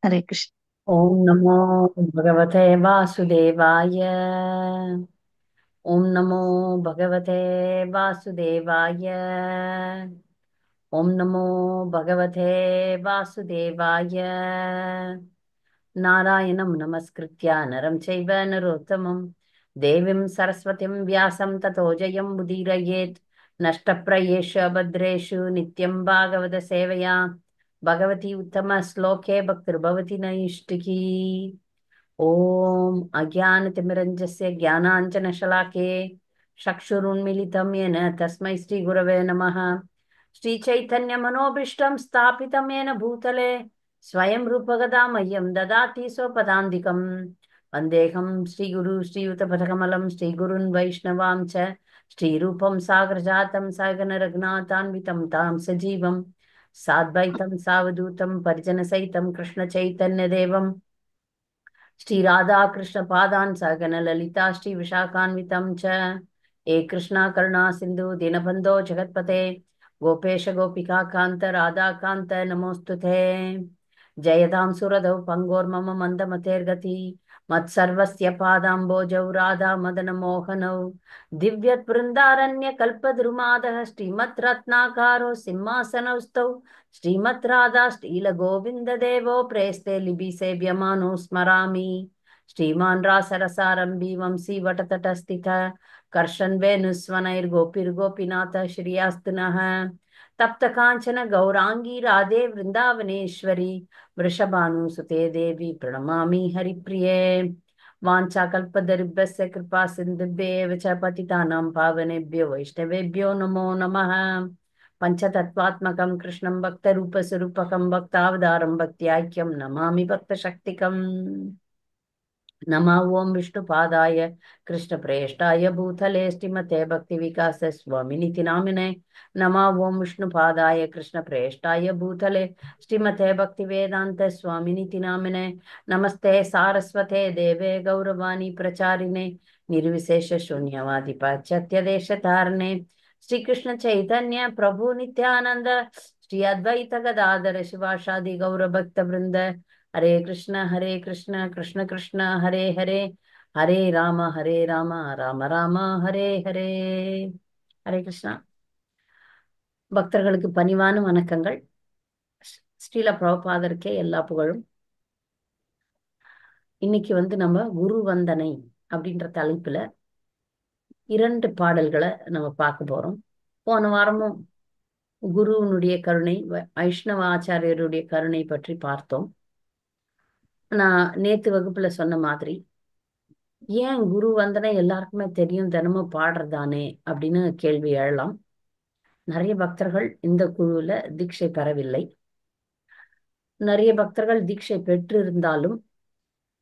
हरे कृष्ण। ॐ नमो भगवते वासुदेवाय। ॐ नमो भगवते वासुदेवाय। ॐ नमो भगवते वासुदेवाय। नारायणं नमस्कृत्य नरं चैव नरोत्तमं देवीं सरस्वतीं व्यासं ततो जयं मुदीरयेत्। नष्टप्रयेषु अभद्रेषु नित्यं भागवतसेवया भगवती उत्तमश्लोके भक्तिर्भवति नैष्टिकी। ॐ अज्ञानतिमिरञ्जस्य ज्ञानाञ्जनशलाके चक्षुरुन्मिलितं येन तस्मै श्रीगुरवे नमः। श्रीचैतन्यमनोभीष्टं स्थापितं येन भूतले स्वयं रूपगदा मह्यं ददाति स्वपदान्तिकं। वन्देऽहं श्रीगुरु श्रीयुतपथकमलं श्रीगुरुन् वैष्णवां च श्रीरूपं सागरजातं सगनरघुनाथान्वितं तां सजीवं साद्वैतं सावधूतं परिजनसहितं कृष्णचैतन्यदेवं श्री राधा कृष्ण पादान् सहगण ललिता श्री विशाखान्वितं च। हे कृष्णा करुणा सिंधु दीनबन्धो जगत्पते गोपेश गोपिका कान्त राधा कान्त नमोस्तुते। जयदां सुरदौ पङ्गोर्मम मन्दमतेर्गति मत्सर्वस्य पादाम्बोजौ राधा मदन मोहनौ दिव्यत् बृन्दारण्य कल्पद्रुमादः श्रीमत् रत्नाकारो सिंहासनौस्तौ श्रीमत् राधा श्रीलगोविन्ददेवो प्रेस्ते लिबि सेव्यमानो स्मरामि। श्रीमान् रासरसारम्भि वंशी वटतटस्थितः कर्षन् वेणुस्वनैर्गोपिर्गोपीनाथ श्रियास्तु नः। तप्त काञ्चन गौराङ्गी राधे वृन्दावनेश्वरी वृषभानुसुते देवी प्रणमामि हरिप्रिये। वाञ्छाकल्पतरुभ्यश्च कृपा सिन्धुभ्येव च पतितानां पावनेभ्यो वैष्णवेभ्यो नमो नमः। पञ्चतत्त्वात्मकं कृष्णं भक्तरूपस्वरूपकं भक्तावतारं भक्त्याख्यं नमामि भक्तशक्तिकम्। नमः ॐ विष्णुपादाय कृष्णप्रेष्ठाय भूतले श्रीमते भक्तिविकास स्वामिनिति नामिने। नमः ॐ विष्णुपादाय कृष्णप्रेष्ठाय भूतले श्रीमते भक्तिवेदान्त स्वामिनिति नामिने। नमस्ते सारस्वते देवे गौरवाणी प्रचारिणे निर्विशेष शून्यवादि पाश्चात्य देशधारणे। श्री कृष्ण चैतन्य प्रभु नित्यानंद श्री अद्वैत गदाधर शिवासादि गौर भक्त वृंद। हरे कृष्ण कृष्ण कृष्ण हरे हरे हरे राम राम राम हरे हरे। ஹரே கிருஷ்ணா. பக்தர்களுக்கு பணிவான வணக்கங்கள். ஸ்ரீல பிரபுபாதருக்கே எல்லா புகழும். இன்னைக்கு நம்ம குரு வந்தனை அப்படின்ற தலைப்புல 2 பாடல்களை நம்ம பார்க்க போறோம். போன வாரமும் குருவினுடைய கருணை வைஷ்ணவ ஆச்சாரியருடைய கருணை பற்றி பார்த்தோம். நான் நேத்து வகுப்புல சொன்ன மாதிரி ஏன் குரு வந்தனை எல்லாருக்குமே தெரியும், தினமும் பாடுறதானே அப்படின்னு கேள்வி எழலாம். நிறைய பக்தர்கள் இந்த குழுல தீட்சை பெறவில்லை. நிறைய பக்தர்கள் தீட்சை பெற்று இருந்தாலும்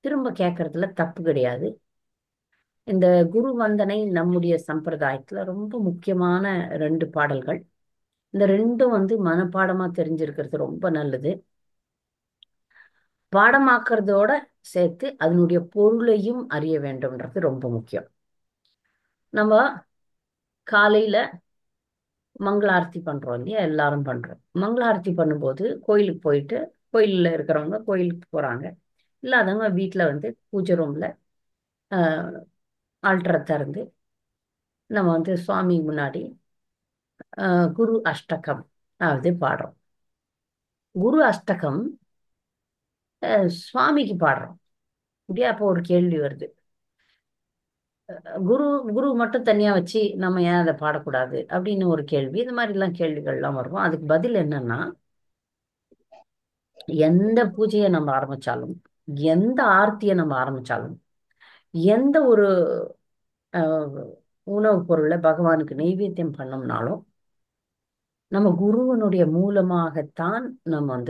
திரும்ப கேட்கறதுல தப்பு கிடையாது. இந்த குரு வந்தனை நம்முடைய சம்பிரதாயத்துல ரொம்ப முக்கியமான 2 பாடல்கள். இந்த ரெண்டும் மனப்பாடமா தெரிஞ்சிருக்கிறது ரொம்ப நல்லது. பாடமாக்குறதோட சேர்த்து அதனுடைய பொருளையும் அறிய வேண்டும்ன்றது ரொம்ப முக்கியம். நம்ம காலையில மங்களாரத்தி பண்றோம் இல்லையா, எல்லாரும் பண்றோம். மங்களாரத்தி பண்ணும்போது கோயிலுக்கு போயிட்டு, கோயில்ல இருக்கிறவங்க கோயிலுக்கு போறாங்க, இல்லாதவங்க வீட்டுல பூஜை ரூம்ல ஆல்டரை திறந்து நம்ம சுவாமி முன்னாடி குரு அஷ்டகம் பாடுறோம். குரு அஷ்டகம் சுவாமிக்கு பாடுறோம் இல்லையா. அப்போ ஒரு கேள்வி வருது, குரு குரு மட்டும் தனியா வச்சு நம்ம ஏன் அதை பாடக்கூடாது அப்படின்னு ஒரு கேள்வி. இது மாதிரி எல்லாம் கேள்விகள்லாம் வரும். அதுக்கு பதில் என்னன்னா, எந்த பூஜையை நம்ம ஆரம்பிச்சாலும், எந்த ஆர்த்தியை நம்ம ஆரம்பிச்சாலும், எந்த ஒரு உணவுப் பொருளை பகவானுக்கு நெய்வேத்தியம் பண்ணோம்னாலும் நம்ம குருவனுடைய மூலமாகத்தான் நம்ம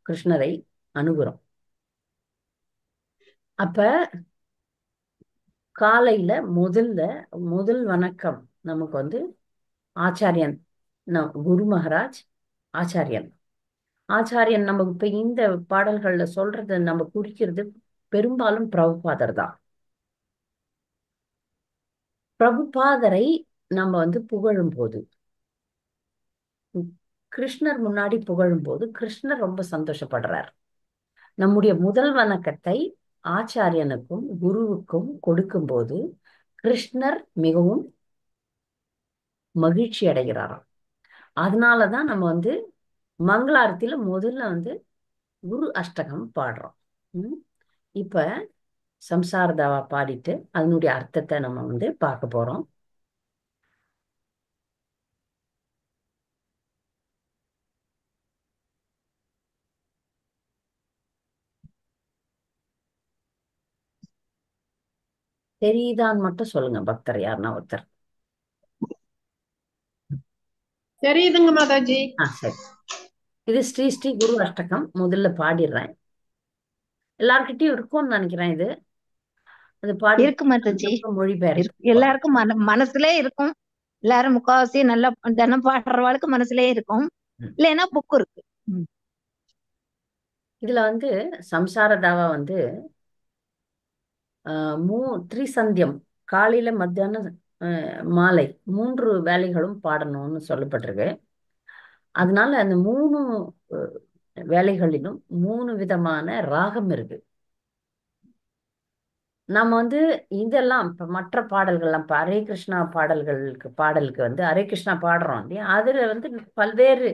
கிருஷ்ணரை அணுகுறோம். அப்ப காலையில முதல் வணக்கம் நமக்கு ஆச்சாரியன், குரு மகாராஜ் ஆச்சாரியன். ஆச்சாரியன் நமக்கு இப்ப இந்த பாடல்கள்ல சொல்றது நம்ம குறிக்கிறது பெரும்பாலும் பிரபுபாதர் தான். பிரபுபாதரை நம்ம புகழும் போது, கிருஷ்ணர் முன்னாடி புகழும் போது கிருஷ்ணர் ரொம்ப சந்தோஷப்படுறார். நம்முடைய முதல் வணக்கத்தை ஆச்சாரியனுக்கும் குருவுக்கும் கொடுக்கும்போது கிருஷ்ணர் மிகவும் மகிழ்ச்சி அடைகிறாராம். அதனாலதான் நம்ம வந்து மங்களாரத்தில முதல்ல வந்து குரு அஷ்டகம் பாடுறோம். ம். இப்ப சம்சாரதாவா பாடிட்டு அதனுடைய அர்த்தத்தை நம்ம வந்து பார்க்க போறோம். தெரியுதான்னு மட்டும் சொல்லுங்க பக்தர் யாருன்னா ஒருத்தர். தெரியுதுங்க மாதாஜி. சரி. இது ஸ்ரீ ஸ்ரீ குரு அஷ்டகம் முதல்ல பாடிடுறேன். எல்லார்கிட்டயும் இருக்கும்னு நினைக்கிறேன். இது அது பாடி இருக்கு மாதாஜி. அதுக்கப்புறம் மொழிபெயர்க்க போறோம். எல்லாருக்கும் மனசுலயே இருக்கும். எல்லாரும் முக்காவாசி நல்லா தினம் பாடுறவாளுக்கு மனசுலயே இருக்கும். ம். இல்லைன்னா புக் இருக்கு. இதுல வந்து சம்சாரதாவா வந்து திரிசந்தியம் காலையில மத்தியானம் மாலை 3 வேலைகளும் பாடணும்னு சொல்லப்பட்டிருக்கு. அதனால அந்த 3 வேலைகளிலும் 3 விதமான ராகம் இருக்கு. நம்ம வந்து இதெல்லாம் இப்ப மற்ற பாடல்கள்லாம் இப்ப ஹரே கிருஷ்ணா பாடலுக்கு வந்து ஹரே கிருஷ்ணா பாடுறோம் இல்லையா, அதுல வந்து பல்வேறு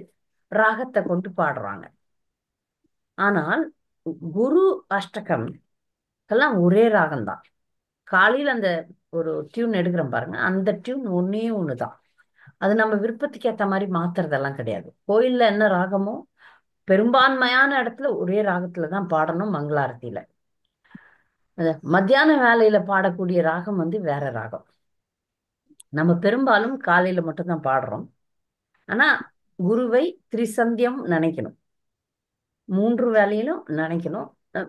ராகத்தை கொண்டு பாடுறாங்க. ஆனால் குரு அஷ்டகம் எல்லாம் ஒரே ராகம்தான். காலையில அந்த ஒரு டியூன் எடுக்கிறோம் பாருங்க, அந்த டியூன் ஒன்னே ஒண்ணுதான். அது நம்ம விருப்பத்துக்கு ஏத்த மாதிரி மாத்துறதெல்லாம் கிடையாது. கோயில்ல என்ன ராகமோ பெரும்பான்மையான இடத்துல ஒரே ராகத்துல தான் பாடணும் மங்களாரத்தியில. மத்தியான வேலையில பாடக்கூடிய ராகம் வந்து வேற ராகம். நம்ம பெரும்பாலும் காலையில மட்டும்தான் பாடுறோம். ஆனா குருவை திரிசந்தியம் நினைக்கணும், 3 வேலையிலும் நினைக்கணும்.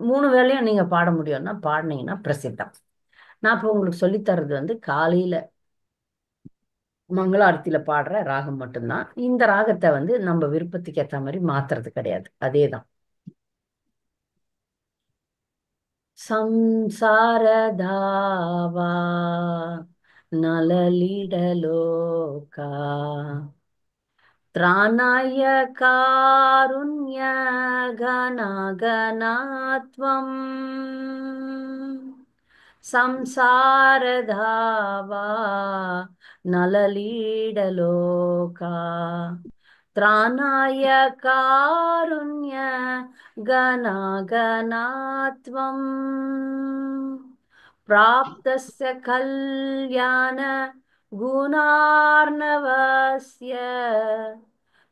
3 வேலையும் நீங்க பாட முடியும்னா பாடினீங்கன்னா பிரசித்தம். நான் இப்போ உங்களுக்கு சொல்லித் தர்றது வந்து காலையில மங்களாரத்தியில பாடுற ராகம் மட்டும்தான். இந்த ராகத்தை வந்து நம்ம விருப்பத்துக்கு ஏத்த மாதிரி மாத்துறது கிடையாது, அதேதான். సంసారధావా నలలిడలోకా త్రాణాయ కారుణ్య ఘనఘనాత్వం సంసారధావా నలలీడలోకా త్రాణాయ కారుణ్య గణగణాత్వం ప్రాప్తస్య కళ్యాణ గుణార్ణవస్య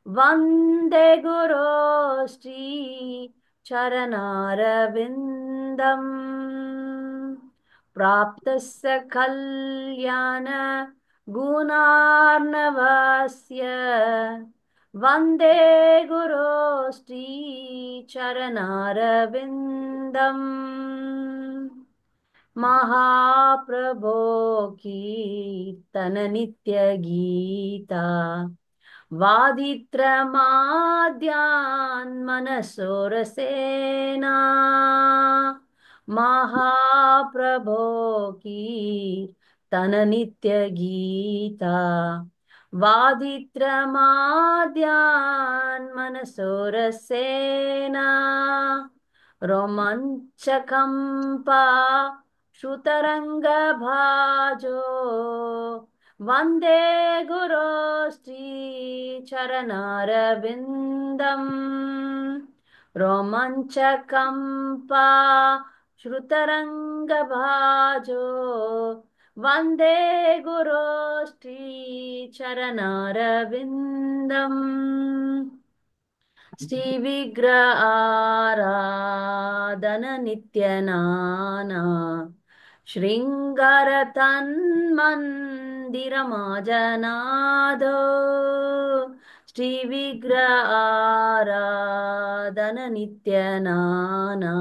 వందే గురో శ్రీ చరణారవిందం ప్రాప్తస్య కళ్యాణ గుణార్ణవస్య వందే గురో శ్రీ చరణారవిందం महाप्रभो कीर्तन नित्य गीता वादित्रमाद्यान् मनसोरसेना महाप्रभो कीर्तन नित्य गीता वादित्रमाद्यान् मनसोरसेना रोमाञ्चकम्पा श्रुतरङ्गभाजो वन्दे गुरो श्रीचरणारविन्दम् रोमाञ्चकम्पा श्रुतरङ्गभाजो वन्दे गुरो श्रीचरणारविन्दम् श्रीविग्रह आराधन नित्यनाना शृङ्गार तन्मन्दिरमाजनादो श्रीविग्रह आराधन नित्यनाना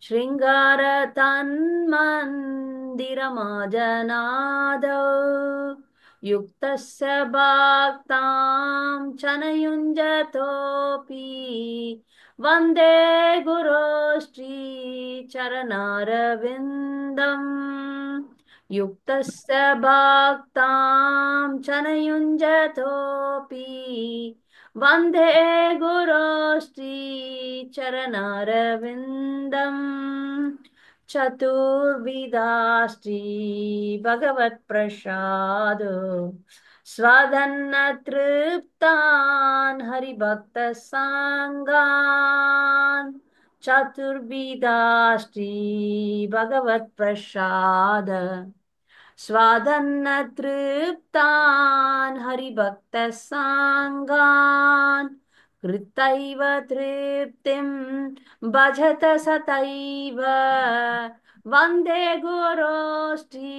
शृङ्गार तन्मन्दिरमाजनादो युक्तस्य भक्तां चनयुञ्जतोऽपि वन्दे गुरो श्रीचरणारविन्दम् युक्तस्य भक्तां चनयुञ्जतोऽपि वन्दे गुरोष्ठी चरणारविन्दम् चतुर्विधाष्टि भगवत्प्रसाद स्वदन्न तृप्तान् हरिभक्तसाङ्गान् चतुर्विधाष्टि भगवत्प्रसाद स्वादन्न तृप्तान् हरिभक्तसाङ्गान् कृतैव तृप्तिं भजत सतैव वन्दे गुरोष्ठी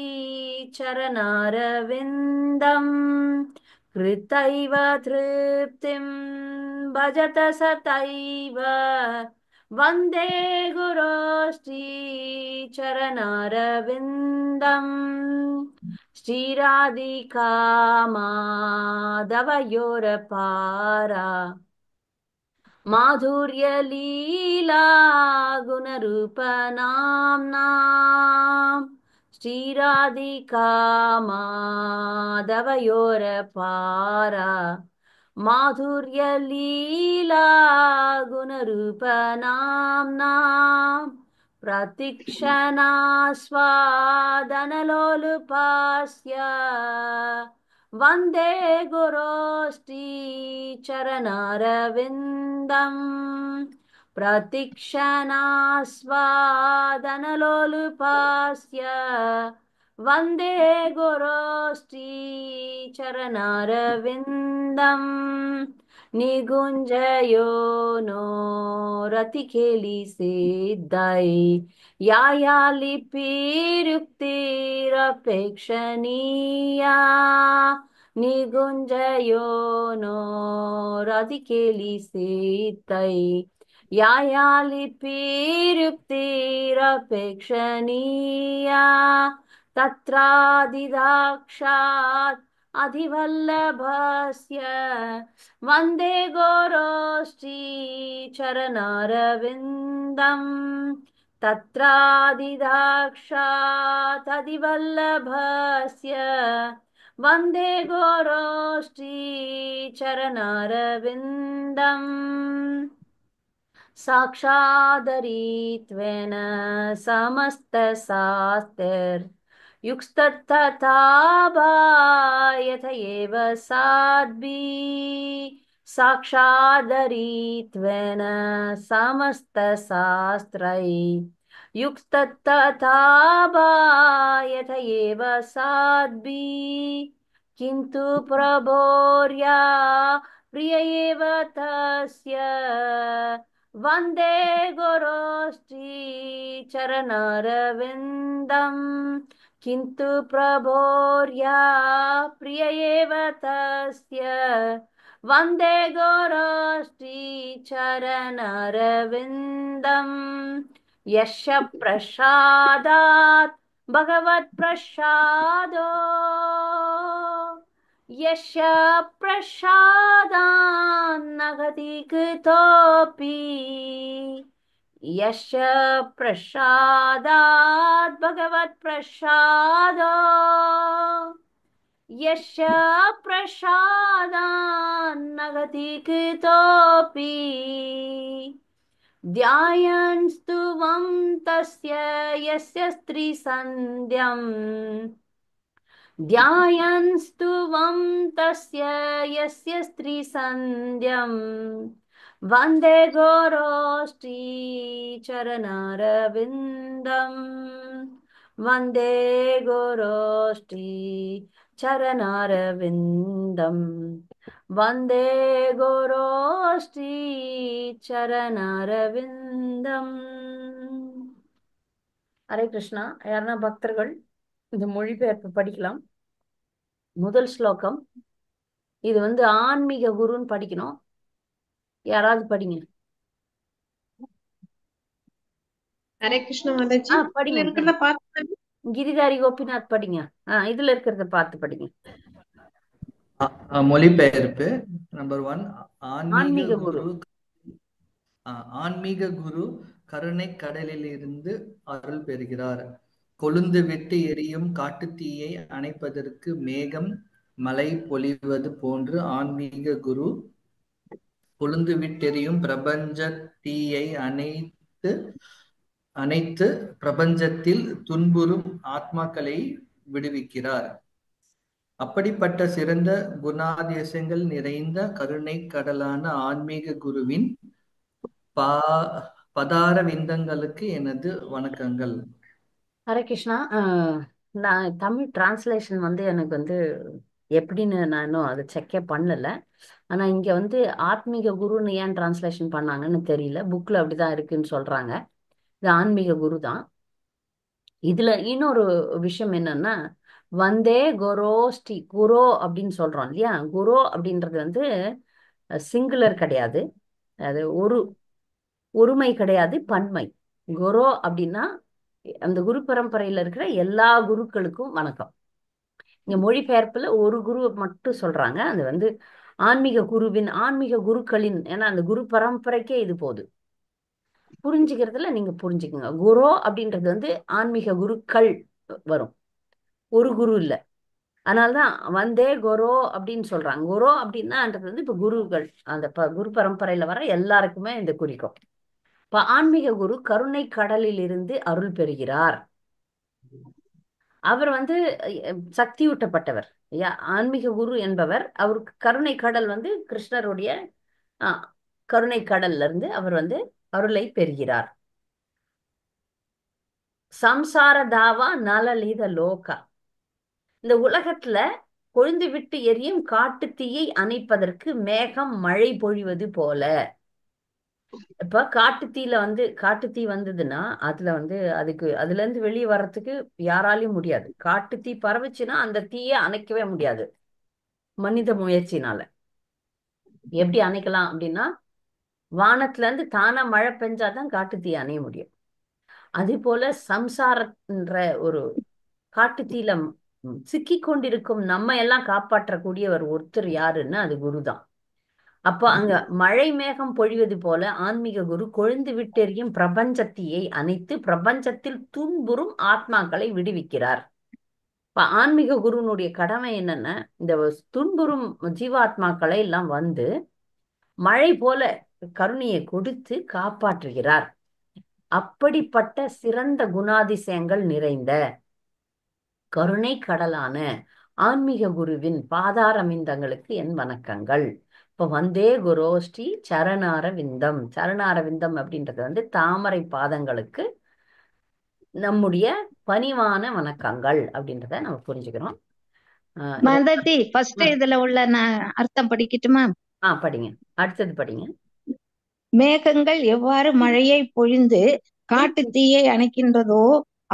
चरणारविन्दम् कृतैव तृप्तिं भजत सतैव वन्दे गुरोष्ठी चरणारविन्दम् श्रीराधिका माधवयोरपारा माधुर्यलीला गुणरूपनाम्ना श्रीराधिका माधवयोरपारा माधुर्यलीला गुणरूपनाम्ना प्रतीक्षणास्वादनलोलुपास्य वन्दे गुरोष्ठी चरणारविन्दम् प्रतीक्षणास्वादनलोलुपास्य वन्दे गुरोष्ठी चरणारविन्दम् निगुञ्जयो नो रतिकेलिसिद्धै या लिपिरुक्तिरपेक्षणीया निगुञ्जयो नो रतिकेलिसिद्धै या लिपिरुक्तिरपेक्षणीया तत्रादिदाक्षात् अधिवल्लभस्य वन्दे गोरोष्ठी चरणारविन्दम् तत्रादिदाक्षात् अधिवल्लभस्य वन्दे गोरोष्ठी चरणारविन्दम् साक्षादरित्वेन समस्तशास्त्रयुक्ततथा भायत एव साध्वी साक्षादरित्वेन समस्तशास्त्रयुक्ततथा भायत एव साध्वी किन्तु प्रभोर्या प्रिय एव तस्य वन्दे गुरोष्ठी चरणारविन्दम् किन्तु प्रभोर्या प्रिय एव तस्य वन्दे गुरोष्ठी चरणारविन्दम् यस्य प्रसादात् भगवत्प्रसादो यस्य प्रसादान्नगति कृतोऽपि यस्य प्रसादात् भगवत्प्रसादो यस्य प्रसादान्नगति कृतोऽपि ध्यायन् स्तुवं तस्य यस्य स्त्रीसन्ध्यम् ध्यायन् स्तुवं तस्य यस्य स्त्रीसन्ध्यम् वन्दे गोरोष्ठी चरणारविन्दम् वन्दे गोरोष्ठी चरणारविन्दम् वन्दे गोरोष्ठी चरणारविन्दम् ஹரே கிருஷ்ணா. யாருன்னா பக்தர்கள் இந்த மொழிபெயர்ப்பு படிக்கலாம். முதல் ஸ்லோகம். இது ஆன்மீக குருன்னு படிக்கணும். யாராவது படிங்க. ஹரே கிருஷ்ண மாதாஜி. படிங்க. இதுல இருக்கிறத பார்த்து கிரிதாரி கோபிநாத் படிங்க. இதுல இருக்கிறத பார்த்து படிங்க. மொழிபெயர்ப்பு நம்பர் 1. ஆன்மீக குரு. ஆன்மீக குரு கருணை கடலிலிருந்து அருள் பெறுகிறார். கொழுந்து விட்டு எரியும் காட்டுத்தீயை அணைப்பதற்கு மேகம் மழை பொழிவது போன்று ஆன்மீக குரு கொழுந்து விட்டெரியும் பிரபஞ்ச தீயை அணைத்து பிரபஞ்சத்தில் துன்புறும் ஆத்மாக்களை விடுவிக்கிறார். அப்படிப்பட்ட சிறந்த குணாதிசயங்கள் நிறைந்த கருணை கடலான ஆன்மீக குருவின் பா பதார விந்தங்களுக்கு எனது வணக்கங்கள். ஹரே கிருஷ்ணா. நான் தமிழ் டிரான்ஸ்லேஷன் வந்து எனக்கு வந்து எப்படின்னு நான் இன்னும் அதை செக்கே பண்ணல. ஆனா இங்க வந்து ஆத்மீக குருன்னு ஏன் டிரான்ஸ்லேஷன் பண்ணாங்கன்னு தெரியல. புக்ல அப்படிதான் இருக்குன்னு சொல்றாங்க. இது ஆன்மீக குரு தான். இதுல இன்னொரு விஷயம் என்னன்னா, வந்தே குரோஸ்டி குரோ அப்படின்னு சொல்றோம் இல்லையா? குரோ அப்படின்றது வந்து சிங்குலர் கிடையாது, அது ஒருமை கிடையாது, பன்மை. குரோ அப்படின்னா அந்த குரு பரம்பரையில இருக்கிற எல்லா குருக்களுக்கும் வணக்கம். இங்க மொழிபெயர்ப்புல ஒரு குருவை மட்டும் சொல்றாங்க. அது வந்து ஆன்மீக குருக்களின், ஏன்னா அந்த குரு பரம்பரைக்கே இது போகுது. புரிஞ்சுக்கிறதுல நீங்க புரிஞ்சுக்குங்க. குரு அப்படின்றது வந்து ஆன்மீக குருக்கள் வரும், ஒரு குரு இல்ல. அதனாலதான் வந்தே குரு அப்படின்னு சொல்றாங்க. குரு அப்படின்னான்றது வந்து இப்ப குருக்கள், அந்த குரு பரம்பரையில வர எல்லாருக்குமே இந்த குறிக்கும். இப்ப ஆன்மீக குரு கருணை கடலில் இருந்து அருள் பெறுகிறார். அவர் வந்து சக்தியூட்டப்பட்டவர். ஆன்மீக குரு என்பவர், அவருக்கு கருணை கடல் வந்து கிருஷ்ணருடைய கருணை கடல்ல இருந்து அவர் வந்து அருளை பெறுகிறார். சம்சார தாவா நலலித லோகா, இந்த உலகத்துல கொழுந்து விட்டு எரியும் காட்டு தீயை அணைப்பதற்கு மேகம் மழை பொழிவது போல. இப்ப காட்டு தீ வந்ததுன்னா அதுல வந்து அதுல இருந்து வெளியே வர்றதுக்கு யாராலையும் முடியாது. காட்டு தீ பரவுச்சுன்னா அந்த தீயை அணைக்கவே முடியாது மனித முயற்சினால. எப்படி அணைக்கலாம் அப்படின்னா, வானத்துல இருந்து தானா மழை பெஞ்சாதான் காட்டு தீ அணைய முடியும். அதே போல சம்சாரன்ற ஒரு காட்டு தீல சிக்கி கொண்டிருக்கும் நம்ம எல்லாம் காப்பாற்றக்கூடியவர் ஒருத்தர் யாருன்னா அது குருதான். அப்போ அங்க மழை மேகம் பொழிவது போல ஆன்மீக குரு கொழுந்து விட்டெரியும் பிரபஞ்சத்தீயை அணைத்து பிரபஞ்சத்தில் துன்புறும் ஆத்மாக்களை விடுவிக்கிறார். இப்ப ஆன்மீக குருனுடைய கடமை என்னன்னா, இந்த துன்புறும் ஜீவாத்மாக்களை எல்லாம் வந்து மழை போல கருணையை கொடுத்து காப்பாற்றுகிறார். அப்படிப்பட்ட சிறந்த குணாதிசயங்கள் நிறைந்த கருணை கடலான ஆன்மீக குருவின் பாதாரவிந்தங்களுக்கு என் வணக்கங்கள். இப்ப வந்தே குரோஸ்ரீ சரணார விந்தம். சரணார விந்தம் அப்படின்றது வந்து தாமரை பாதங்களுக்கு நம்முடைய பணிவான வணக்கங்கள் அப்படின்றத நம்ம புரிஞ்சுக்கிறோம். மாதாஜி ஃபர்ஸ்ட் இதுல உள்ள நான் அர்த்தம் படிக்கட்டுமா? படிங்க, அடுத்தது படிங்க. மேகங்கள் எவ்வாறு மழையை பொழிந்து காட்டு தீயை அணைக்கின்றதோ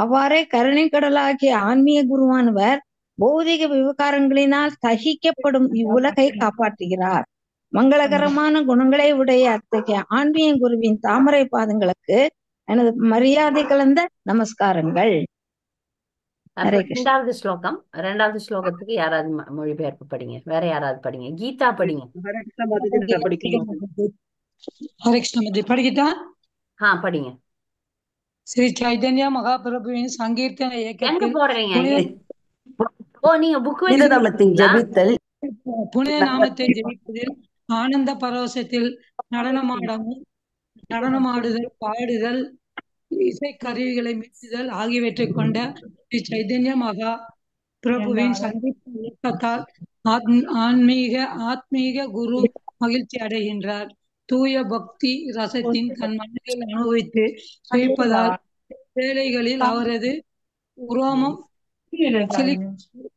அவ்வாறே கருணை கடலாகிய ஆன்மீக குருவானவர் பௌதிக விவகாரங்களினால் தகிக்கப்படும் இவ்வுலகை காப்பாற்றுகிறார். மங்களகரமான குணங்களை உடைய அத்தகைய ஆன்மீக குருவின் தாமரை பாதங்களுக்கு எனது மரியாதை கலந்த நமஸ்காரங்கள். ஹரே கிருஷ்ணா. ரெண்டாவது ஸ்லோகத்துக்கு யாராவது மொழிபெயர்ப்பு படிங்க. வேற யாராவது படிங்க. கீதா படிங்க. ஹரே கிருஷ்ணா மாதாஜி, நான் படிக்கணும். ஹரே கிருஷ்ணா மாதாஜி, படிக்கிட்டா? படிங்க. ஸ்ரீ சைதன்ய மகாபிரபுவின் சங்கீர்த்தன எங்க இயக்கத்தில் போடுறீங்க? நீங்க புக் ஜபித்தல் புனித நாமத்தை ஜெபிப்பதில் ஆனந்த பரவசத்தில் நடனமாடுதல், பாடுதல், இசை கருவிகளை மீட்டுதல் ஆகியவற்றை கொண்ட ஸ்ரீ சைதன்ய மகா பிரபுவின் சங்கீர்த்தன இயக்கத்தால் ஆத்மீக குரு மகிழ்ச்சி அடைகின்றார். தூய பக்தி ரசத்தின் தன் மனதில் அனுபவித்து சுவைப்பதால் வேளைகளில் அவரது உரோமம்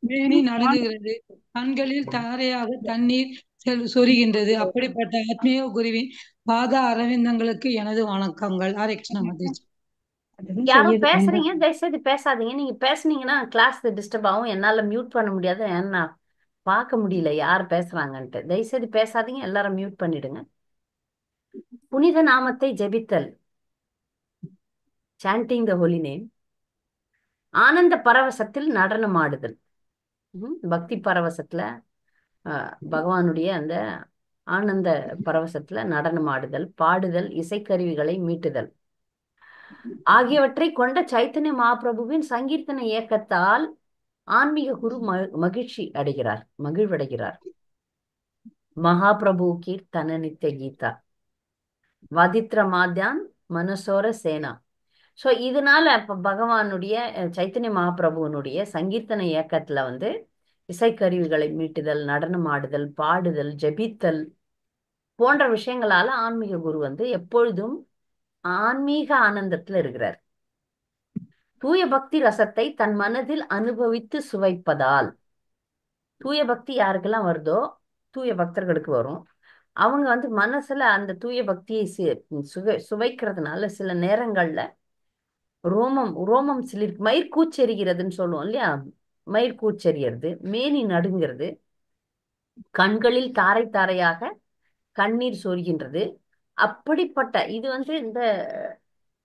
மேனி நடுங்குகிறது, கண்களில் தாரையாக தண்ணீர் சொரிகின்றது. அப்படிப்பட்ட ஆத்மீக குருவின் பாத அரவிந்தங்களுக்கு எனது வணக்கங்கள். ஹரே கிருஷ்ணா மாதாஜி. யாரும் பேசுறீங்க, தயவுசெய்து பேசாதீங்க. நீங்க பேசுனீங்கன்னா கிளாஸ் டிஸ்டர்ப் ஆகும், என்னால மியூட் பண்ண முடியாது, ஏன்னா பார்க்க முடியல யார் பேசுறாங்கன்ட்டு. தயவுசெய்து பேசாதீங்க, எல்லாரும் மியூட் பண்ணிடுங்க. புனித நாமத்தை ஜெபித்தல், சாண்டிங் த ஹோலி நேம். ஆனந்த பரவசத்தில் நடனமாடுதல், பக்தி பரவசத்துல பகவானுடைய அந்த ஆனந்த பரவசத்துல நடனமாடுதல், பாடுதல், இசைக்கருவிகளை மீட்டுதல் ஆகியவற்றை கொண்ட சைத்தன்ய மகாபிரபுவின் சங்கீர்த்தன இயக்கத்தால் ஆன்மீக குரு மகிழ்வடைகிறார். மகாபிரபு கீர்த்தன நித்திய கீதா வதித்ர மாத்யான் மனுசோர சேனா. ஸோ இதனால இப்ப பகவானுடைய சைத்தன்ய மகாபிரபுவனுடைய சங்கீர்த்தன இயக்கத்துல வந்து இசைக்கருவிகளை மீட்டுதல், நடனம் ஆடுதல், பாடுதல், ஜெபித்தல் போன்ற விஷயங்களால ஆன்மீக குரு வந்து எப்பொழுதும் ஆன்மீக ஆனந்தத்துல இருக்கிறார். தூய பக்தி ரசத்தை தன் மனதில் அனுபவித்து சுவைப்பதால், தூய பக்தி யாருக்கெல்லாம் வருதோ தூய பக்தர்களுக்கு வரும். அவங்க வந்து மனசுல அந்த தூய பக்தியை சுவைக்கிறதுனால சில நேரங்கள்ல ரோமம் ரோமம் சிலிர் மயிர் கூச்செறிகிறதுன்னு சொல்லுவோம் இல்லையா, மயிர் கூச்செறிகிறது, மேனி நடுங்கிறது, கண்களில் தாரை தாரையாக கண்ணீர் சொரிகின்றது. அப்படிப்பட்ட இது வந்து இந்த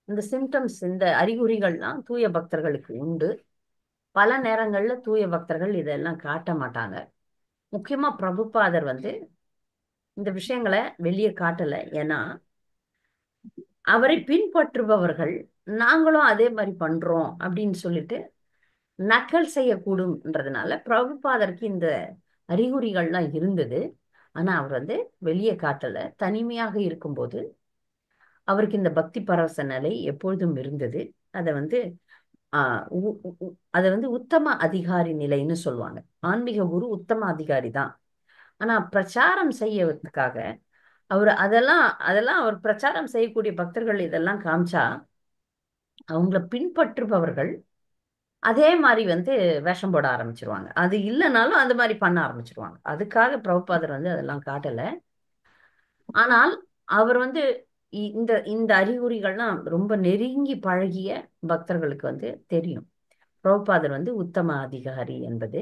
இந்த சிம்டம்ஸ், இந்த அறிகுறிகள்லாம் தூய பக்தர்களுக்கு உண்டு. பல நேரங்கள்ல தூய பக்தர்கள் இதெல்லாம் காட்ட மாட்டாங்க. முக்கியமா பிரபுபாதர் வந்து இந்த விஷயங்களை வெளியே காட்டல. ஏன்னா அவரை பின்பற்றுபவர்கள் நாங்களும் அதே மாதிரி பண்றோம் அப்படின்னு சொல்லிட்டு நக்கல் செய்யக்கூடும்ன்றதுனால பிரபுபாதருக்கு இந்த அறிகுறிகள்லாம் இருந்தது. ஆனா அவர் வந்து வெளியே காட்டல. தனிமையாக இருக்கும்போது அவருக்கு இந்த பக்தி பரவச நிலை எப்பொழுதும் இருந்தது. அதை வந்து அதை வந்து உத்தம அதிகாரி நிலைன்னு சொல்லுவாங்க. ஆன்மீக குரு உத்தம அதிகாரி தான். ஆனா பிரச்சாரம் செய்யறதுக்காக அவர் அதெல்லாம் அவர் பிரச்சாரம் செய்யக்கூடிய பக்தர்கள் இதெல்லாம் காமிச்சா அவங்கள பின்பற்றுபவர்கள் அதே மாதிரி வந்து வேஷம் போட ஆரம்பிச்சிருவாங்க. அது இல்லைனாலும் அந்த மாதிரி பண்ண ஆரம்பிச்சிருவாங்க. அதுக்காக பிரபுபாதர் வந்து அதெல்லாம் காட்டல. ஆனால் அவர் வந்து இந்த இந்த அறிகுறிகள்லாம் ரொம்ப நெருங்கி பழகிய பக்தர்களுக்கு வந்து தெரியும் பிரபுபாதர் வந்து உத்தம அதிகாரி என்பது.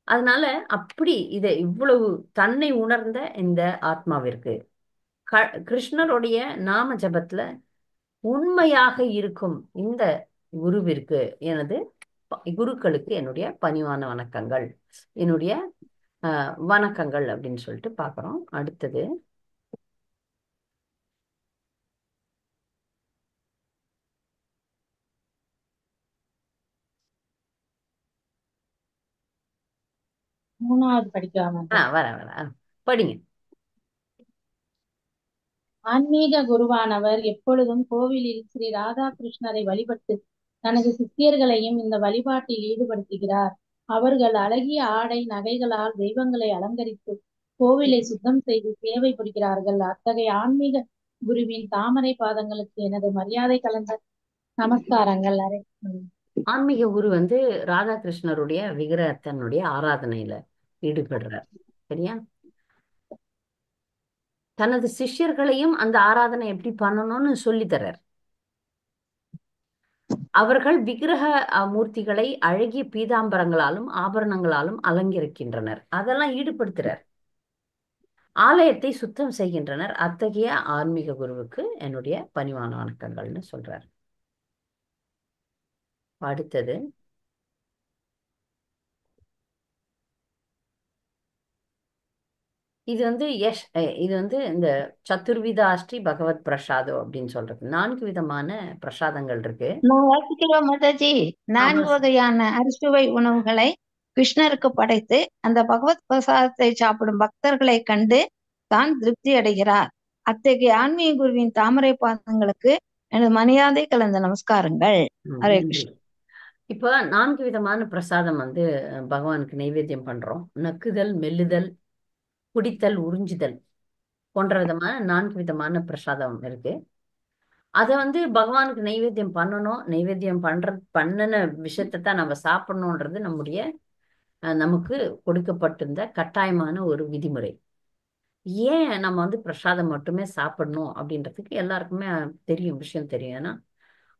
அதனால அப்படி இதை இவ்வளவு தன்னை உணர்ந்த இந்த ஆத்மாவிற்கு கிருஷ்ணருடைய நாம ஜபத்துல உண்மையாக இருக்கும் இந்த குருவிற்கு குருக்களுக்கு என்னுடைய பணிவான வணக்கங்கள், என்னுடைய வணக்கங்கள் அப்படின்னு சொல்லிட்டு பாக்குறோம். அடுத்தது மூணாவது படிக்கலாம். வர படிங்க. ஆன்மீக குருவானவர் எப்பொழுதும் கோவிலில் ஸ்ரீ ராதாகிருஷ்ணரை வழிபட்டு தனது சிஷ்யர்களையும் இந்த வழிபாட்டில் ஈடுபடுத்துகிறார். அவர்கள் அழகிய ஆடை நகைகளால் தெய்வங்களை அலங்கரித்து கோவிலை சுத்தம் செய்து சேவை புரிகிறார்கள். அத்தகைய ஆன்மீக குருவின் தாமரை பாதங்களுக்கு எனது மரியாதை கலந்த நமஸ்காரங்கள். ஆன்மீக குரு வந்து ராதாகிருஷ்ணருடைய விக்கிரகத்தினுடைய ஆராதனையில ஈடுபடுறார். சரியா? தனது சிஷ்யர்களையும் அந்த ஆராதனை எப்படி பண்ணணும்னு சொல்லி தர்றார். அவர்கள் விக்கிரக மூர்த்திகளை அழகிய பீதாம்பரங்களாலும் ஆபரணங்களாலும் அலங்கரிக்கின்றனர். அதெல்லாம் ஈடுபடுத்துறார். ஆலயத்தை சுத்தம் செய்கின்றனர். அத்தகைய ஆன்மீக குருவுக்கு என்னுடைய பணிவான வணக்கங்கள்னு சொல்றார். அடுத்தது இது வந்து இந்த சதுர்விதாஷ்டி பகவத் பிரசாதம் அப்படின்னு சொல்றது. 4 விதமான பிரசாதங்கள் இருக்கு. நான் வாசிக்கிறோம் மாதாஜி. 4 வகையான அறுசுவை உணவுகளை கிருஷ்ணருக்கு படைத்து அந்த பகவத் பிரசாதத்தை சாப்பிடும் பக்தர்களை கண்டு தான் திருப்தி அடைகிறார். அத்தகைய ஆன்மீக குருவின் தாமரை பாதங்களுக்கு எனது மரியாதை கலந்த நமஸ்காரங்கள். ஹரே கிருஷ்ணா. இப்ப 4 விதமான பிரசாதம் வந்து பகவானுக்கு நைவேத்தியம் பண்றோம். நக்குதல், மெல்லுதல், குடித்தல், உறிஞ்சுதல் போன்ற விதமான 4 விதமான பிரசாதம் இருக்கு. அதை வந்து பகவானுக்கு நைவேத்தியம் பண்ணணும். நைவேத்தியம் பண்ணின விஷயத்தை தான் நம்ம சாப்பிடணுன்றது நமக்கு கொடுக்கப்பட்டிருந்த கட்டாயமான ஒரு விதிமுறை. ஏன் நம்ம வந்து பிரசாதம் மட்டுமே சாப்பிடணும் அப்படின்றதுக்கு எல்லாருக்குமே விஷயம் தெரியும். ஏன்னா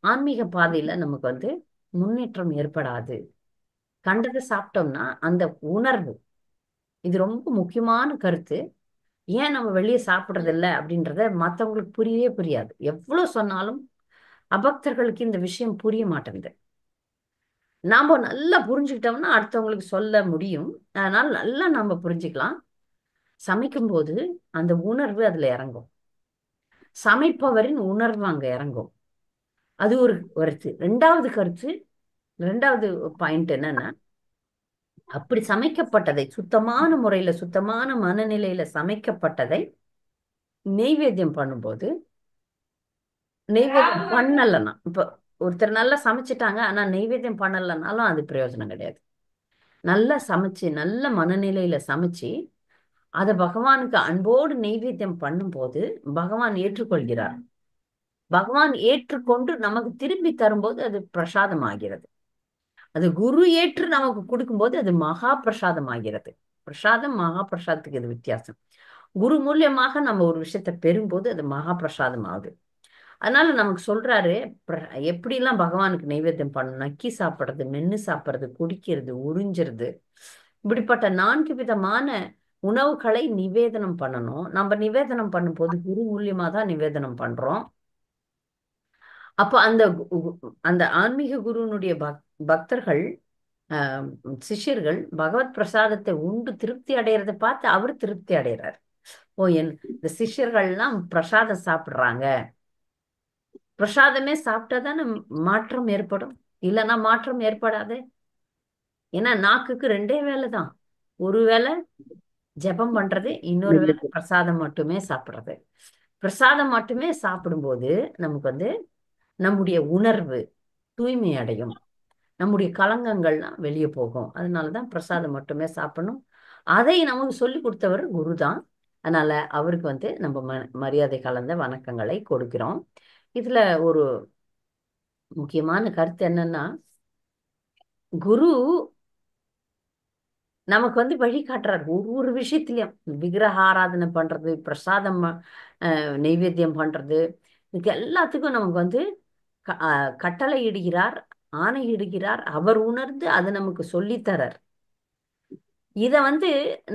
ஆன்மீக பாதையில நமக்கு வந்து முன்னேற்றம் ஏற்படாது. கண்டதை சாப்பிட்டோம்னா அந்த உணர்வு, இது ரொம்ப முக்கியமான கருத்து. ஏன் நம்ம வெளியே சாப்பிட்றது இல்லை அப்படின்றத மற்றவங்களுக்கு புரியவே புரியாது. எவ்வளவு சொன்னாலும் அபக்தர்களுக்கு இந்த விஷயம் புரிய மாட்டேங்குது. நாம நல்லா புரிஞ்சுக்கிட்டோம்னா அடுத்தவங்களுக்கு சொல்ல முடியும். அதனால நல்லா நம்ம புரிஞ்சுக்கலாம். சமைக்கும் போது அந்த உணர்வு அதுல இறங்கும். சமைப்பவரின் உணர்வு அங்க இறங்கும். அது ஒரு கருத்து. ரெண்டாவது பாயிண்ட் என்னன்னா, அப்படி சமைக்கப்பட்டதை, சுத்தமான முறையில சுத்தமான மனநிலையில சமைக்கப்பட்டதை நெய்வேத்தியம் பண்ணும்போது, நெய்வேத்தியம் பண்ணலன்னா, இப்ப ஒருத்தர் நல்லா சமைச்சிட்டாங்க ஆனா நெய்வேத்தியம் பண்ணலனாலும் அது பிரயோஜனம் கிடையாது. நல்லா சமைச்சு நல்ல மனநிலையில சமைச்சு அதை பகவானுக்கு அன்போடு நெய்வேத்தியம் பண்ணும்போது பகவான் ஏற்றுக்கொள்கிறார். பகவான் ஏற்றுக்கொண்டு நமக்கு திரும்பி தரும்போது அது பிரசாதம் ஆகிறது. அது குரு ஏற்று நமக்கு கொடுக்கும்போது அது மகா பிரசாதம் ஆகிறது. பிரசாதம் மகா பிரசாதத்துக்கு இது வித்தியாசம். குரு மூலியமாக நம்ம ஒரு விஷயத்தை பெறும்போது அது மகா பிரசாதம் ஆகுது. அதனால நமக்கு சொல்றாரு, எப்படிலாம் பகவானுக்கு நைவேத்தியம் பண்ணணும், நக்கி சாப்பிடுறது, மென்னு சாப்பிடுறது, குடிக்கிறது, உறிஞ்சிறது, இப்படிப்பட்ட 4 விதமான உணவுகளை நிவேதனம் பண்ணணும். நம்ம நிவேதனம் பண்ணும்போது குரு மூலியமா தான் நிவேதனம் பண்றோம். அப்ப அந்த ஆன்மீக குருனுடைய பக்தர்கள், சிஷ்யர்கள் பகவத் பிரசாதத்தை உண்டு திருப்தி அடையறதை பார்த்து அவர் திருப்தி அடைகிறார். இந்த சிஷ்யர்கள்லாம் பிரசாதம் சாப்பிடுறாங்க, பிரசாதமே சாப்பிட்டாதானே மாற்றம் ஏற்படும், இல்லைன்னா மாற்றம் ஏற்படாது. ஏன்னா நாக்குக்கு 2 வேலை தான். ஒரு வேளை ஜெபம் பண்றது, இன்னொரு வேளை பிரசாதம் மட்டுமே சாப்பிடுறது. பிரசாதம் மட்டுமே சாப்பிடும்போது நமக்கு நம்முடைய உணர்வு தூய்மை அடையும், நம்முடைய கலங்கங்கள்லாம் வெளியே போகும். அதனாலதான் பிரசாதம் மட்டுமே சாப்பிடணும். அதை நமக்கு சொல்லி கொடுத்தவர் குரு தான். அதனால அவருக்கு நம்ம மரியாதை கலந்த வணக்கங்களை கொடுக்கிறோம். இதுல ஒரு முக்கியமான கருத்து என்னன்னா, குரு நமக்கு வழிகாட்டுறாரு ஒரு விஷயத்திலயும். விக்கிரக ஆராதனை பண்றது, பிரசாதம் நெய்வேத்தியம் பண்றது, இதுக்கு எல்லாத்துக்கும் நமக்கு கட்டளை இடுகிறார், ஆணை இடுகிறார். அவர் உணர்ந்து அதை நமக்கு சொல்லித்தரார். இத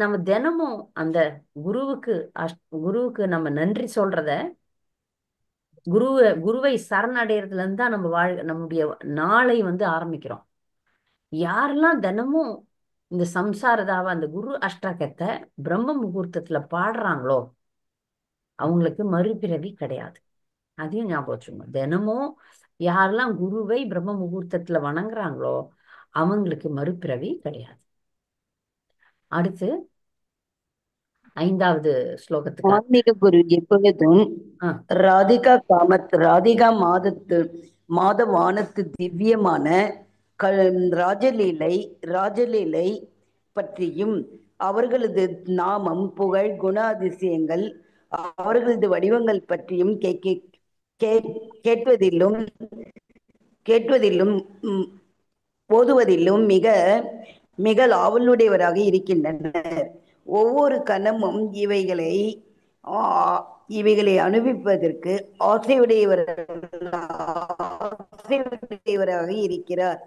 நம்ம தினமும் அந்த குருவுக்கு நம்ம நன்றி சொல்றத, குருவை சரணடைறதுல இருந்து தான் நம்முடைய நாளை ஆரம்பிக்கிறோம். யாரெல்லாம் தினமும் இந்த சம்சாரதாவ அந்த குரு அஷ்டகத்தை பிரம்ம முகூர்த்தத்துல பாடுறாங்களோ அவங்களுக்கு மறுபிறவி கிடையாது. அதையும் ஞாபகம் வச்சுக்கோங்க. தினமும் யாரெல்லாம் குருவை பிரம்ம முகூர்த்தத்துல வணங்குறாங்களோ அவங்களுக்கு மறுபிறவி கிடையாது. அடுத்து 5வது ஸ்லோகத்துக்கு ஆன்மீக குரு எப்பொழுதும் ராதிகா மாத வானத்து திவ்யமான ராஜலீலை பற்றியும் அவர்களது நாமம், புகழ், குண அதிசயங்கள், அவர்களது வடிவங்கள் பற்றியும் கேட்வதிலும் ஓதுவதிலும் மிக மிக ஆவலுடையவராக இருக்கின்றனர். ஒவ்வொரு கணமும் இவைகளை அனுபவிப்பதற்கு ஆசையுடையவராக இருக்கிறார்.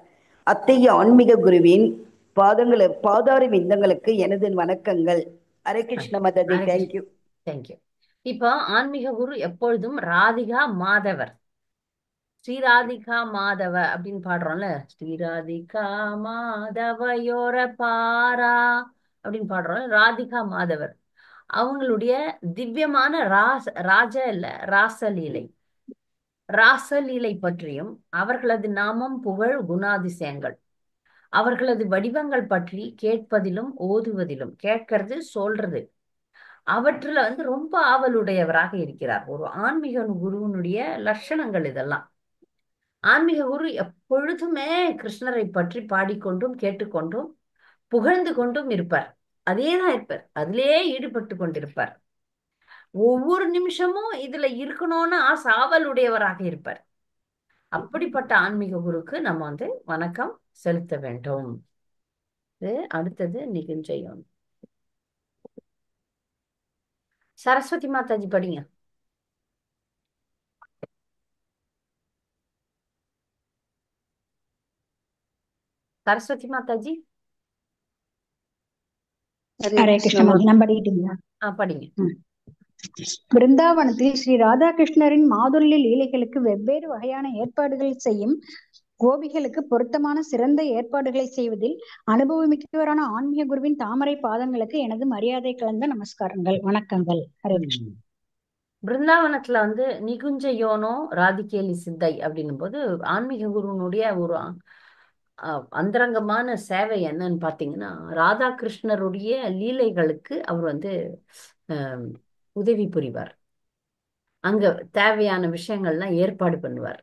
அத்தகைய ஆன்மீக குருவின் பாதார விந்தங்களுக்கு எனது வணக்கங்கள். ஹரே கிருஷ்ண மததி. தேங்க்யூ. தேங்க்யூ. இப்போ ஆன்மீக குரு எப்பொழுதும் ராதிகா மாதவர், ஸ்ரீராதிகா மாதவ அப்படின்னு பாடுறோம்ல, ஸ்ரீராதிகா மாதவயோர பாரா அப்படின்னு பாடுறோம். ராதிகா மாதவர் அவங்களுடைய திவ்யமான ராசலீலை பற்றியும், அவர்களது நாமம், புகழ், குணாதிசயங்கள், அவர்களது வடிவங்கள் பற்றி கேட்பதிலும் ஓதுவதிலும், கேட்கறது சொல்றது, அவற்றுல ரொம்ப ஆவலுடையவராக இருக்கிறார். ஒரு ஆன்மீக குருவனுடைய லட்சணங்கள் இதெல்லாம். ஆன்மீக குரு எப்பொழுதுமே கிருஷ்ணரை பற்றி பாடிக்கொண்டும் கேட்டுக்கொண்டும் புகழ்ந்து கொண்டும் இருப்பார். அதேதான் இருப்பார், அதிலே ஈடுபட்டு கொண்டிருப்பார். ஒவ்வொரு நிமிஷமும் இதுல இருக்கணும்னு ஆவலுடையவராக இருப்பார். அப்படிப்பட்ட ஆன்மீக குருக்கு நம்ம வணக்கம் செலுத்த வேண்டும். அடுத்தது நிகுஞ்சயம். சரஸ்வதி மாதாஜி படிங்க. சரஸ்வதி மாதாஜி. ஹரே கிருஷ்ண. நான் படிக்கிட்டீங்களா? படிங்க. பிருந்தாவனத்தில் ஸ்ரீ ராதாகிருஷ்ணரின் மாதுரிய லீலைகளுக்கு வெவ்வேறு வகையான ஏற்பாடுகள் செய்யும் கோபிகளுக்கு பொருத்தமான சிறந்த ஏற்பாடுகளை செய்வதில் அனுபவமிக்கவரான ஆன்மீக குருவின் தாமரை பாதங்களுக்கு எனது மரியாதை கலந்த நமஸ்காரங்கள், வணக்கங்கள். ஹரே கிருஷ்ண. பிருந்தாவனத்துல நிகுஞ்ச யோனோ ராதிகேலி சித்தை அப்படின்னும் போது ஆன்மீக குருனுடைய ஒரு அந்தரங்கமான சேவை என்னன்னு பார்த்தீங்கன்னா, ராதாகிருஷ்ணருடைய லீலைகளுக்கு அவர் வந்து அஹ், உதவி புரிவார். அங்க தேவையான விஷயங்கள்லாம் ஏற்பாடு பண்ணுவார்.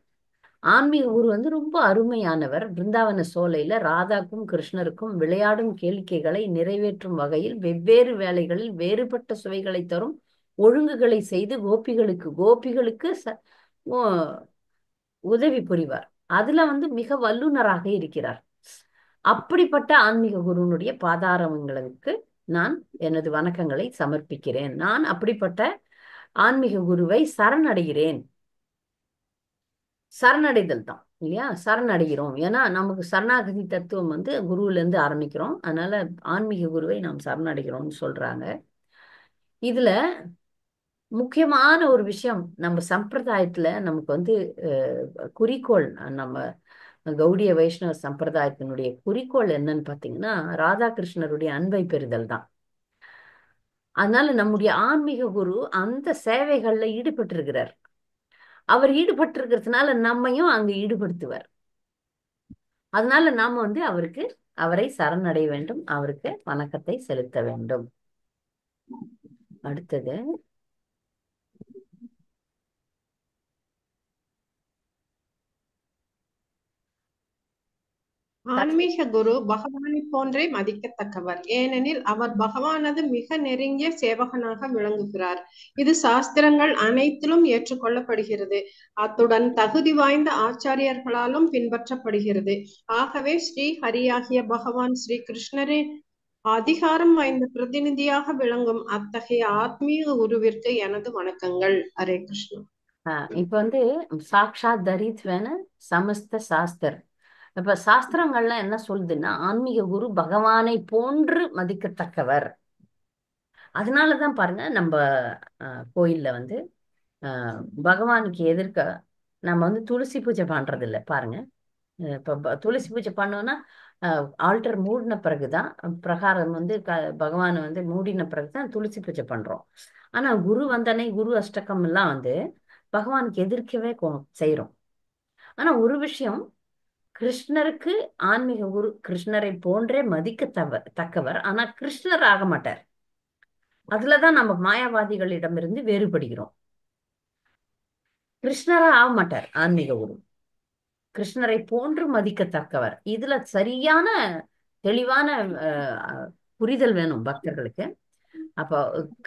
ஆன்மீக குரு வந்து ரொம்ப அருமையானவர். பிருந்தாவன சோலையில ராதாக்கும் கிருஷ்ணருக்கும் விளையாடும் கேளிக்கைகளை நிறைவேற்றும் வகையில் வெவ்வேறு வேளைகளில் வேறுபட்ட சுவைகளை தரும் ஒழுங்குகளை செய்து கோபிகளுக்கு உதவி புரிவார். அதுல வந்து மிக வல்லுனராக இருக்கிறார். அப்படிப்பட்ட ஆன்மீக குருனுடைய பாதாரங்களுக்கு நான் எனது வணக்கங்களை சமர்ப்பிக்கிறேன். நான் அப்படிப்பட்ட ஆன்மீக குருவை சரணடைகிறேன். சரணடைதல் தான் இல்லையா? சரணடைகிறோம். ஏன்னா நமக்கு சரணாகதி தத்துவம் வந்து குருவுல இருந்து ஆரம்பிக்கிறோம். அதனால ஆன்மீக குருவை நாம் சரணடைகிறோம்னு சொல்றாங்க. இதுல முக்கியமான ஒரு விஷயம், நம்ம சம்பிரதாயத்துல நமக்கு வந்து குறிக்கோள், நம்ம கௌடிய வைஷ்ணவ சம்பிரதாயத்தினுடைய குறிக்கோள் என்னன்னு பாத்தீங்கன்னா, ராதாகிருஷ்ணருடைய அன்பை பெறுதல் தான். அதனால நம்முடைய ஆன்மீக குரு அந்த சேவைகள்ல ஈடுபட்டிருக்கிறார். அவர் ஈடுபட்டிருக்கிறதுனால நம்மையும் அங்க ஈடுபடுத்துவார். அதனால நாம வந்து அவரை சரணடைய வேண்டும், அவருக்கு வணக்கத்தை செலுத்த வேண்டும். அடுத்தது ஆன்மீக குரு பகவானை போன்றே மதிக்கத்தக்கவர். ஏனெனில் அவர் பகவானது மிக நெருங்கிய சேவகனாக விளங்குகிறார். இது சாஸ்திரங்கள் அனைத்திலும் ஏற்றுக்கொள்ளப்படுகிறது. அத்துடன் தகுதி வாய்ந்த ஆச்சாரியர்களாலும் பின்பற்றப்படுகிறது. ஆகவே ஸ்ரீ ஹரியாகிய பகவான் ஸ்ரீ கிருஷ்ணரின் அதிகாரம் வாய்ந்த பிரதிநிதியாக விளங்கும் அத்தகைய ஆத்மீக குருவிற்கு எனது வணக்கங்கள். ஹரே கிருஷ்ணா. இப்ப வந்து சாக்ஷாத் தரித்வேன சமஸ்த சாஸ்திரம். இப்ப சாஸ்திரங்கள்லாம் என்ன சொல்லுதுன்னா, ஆன்மீக குரு பகவானை போன்று மதிக்கத்தக்கவர். அதனாலதான் பாருங்க, நம்ம கோயில்ல வந்து பகவானுக்கு எதிர்க்க நம்ம வந்து துளசி பூஜை பண்றது இல்லை. பாருங்க, இப்ப துளசி பூஜை பண்ணோம்னா ஆல்டர் மூடின பிறகுதான், பிரகாரம் வந்து பகவானை வந்து மூடின பிறகுதான் துளசி பூஜை பண்றோம். ஆனா குரு வந்தனை, குரு அஷ்டகம் எல்லாம் வந்து பகவானுக்கு எதிர்க்கவே செய்யறோம். ஆனா ஒரு விஷயம், கிருஷ்ணருக்கு ஆன்மீக குரு கிருஷ்ணரை போன்றே தக்கவர். ஆனா கிருஷ்ணர் ஆக மாட்டார். அதுலதான் நம்ம மாயாவாதிகளிடமிருந்து வேறுபடுகிறோம். கிருஷ்ணரா ஆக மாட்டார் ஆன்மீக குரு. கிருஷ்ணரை போன்று மதிக்கத்தக்கவர். இதுல சரியான தெளிவான புரிதல் வேணும் பக்தர்களுக்கு. அப்போ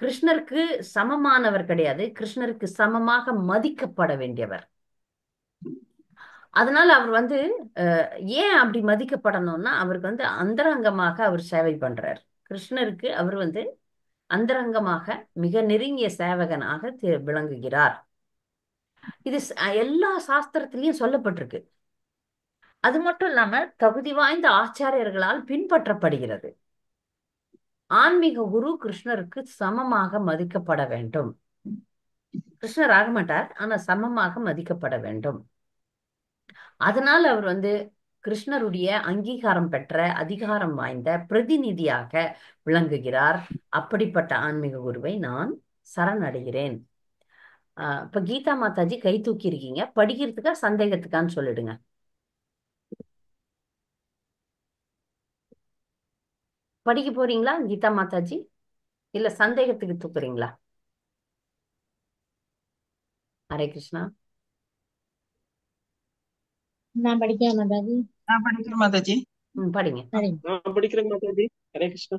கிருஷ்ணருக்கு சமமானவர் கிடையாது, கிருஷ்ணருக்கு சமமாக மதிக்கப்பட வேண்டியவர். அதனால அவர் வந்து ஏன் அப்படி மதிக்கப்படணும்னா, அவருக்கு வந்து அந்தரங்கமாக அவர் சேவை பண்றார். கிருஷ்ணருக்கு அவர் வந்து அந்தரங்கமாக மிக நெருங்கிய சேவகனாக விளங்குகிறார். இது எல்லா சாஸ்திரத்திலையும் சொல்லப்பட்டிருக்கு. அது மட்டும் இல்லாம தகுதி வாய்ந்த ஆச்சாரியர்களால் பின்பற்றப்படுகிறது. ஆன்மீக குரு கிருஷ்ணருக்கு சமமாக மதிக்கப்பட வேண்டும். கிருஷ்ணர் ஆக மாட்டார், ஆனா சமமாக மதிக்கப்பட வேண்டும். அதனால அவர் வந்து கிருஷ்ணருடைய அங்கீகாரம் பெற்ற அதிகாரம் வாய்ந்த பிரதிநிதியாக விளங்குகிறார். அப்படிப்பட்ட ஆன்மீக குருவை நான் சரணடைகிறேன். இப்ப கீதா மாதாஜி கை தூக்கி இருக்கீங்க, படிக்கிறதுக்கா சந்தேகத்துக்கான்னு சொல்லிடுங்க. படிக்க போறீங்களா கீதா மாதாஜி, இல்ல சந்தேகத்துக்கு தூக்குறீங்களா? ஹரே கிருஷ்ணா. நான் படிக்கிறேன் மாதாஜி. நான் படிக்கிறேன் மாதாஜி. படிங்க. நான் படிக்கிறேன் மாதாஜி. ஹரே கிருஷ்ணா.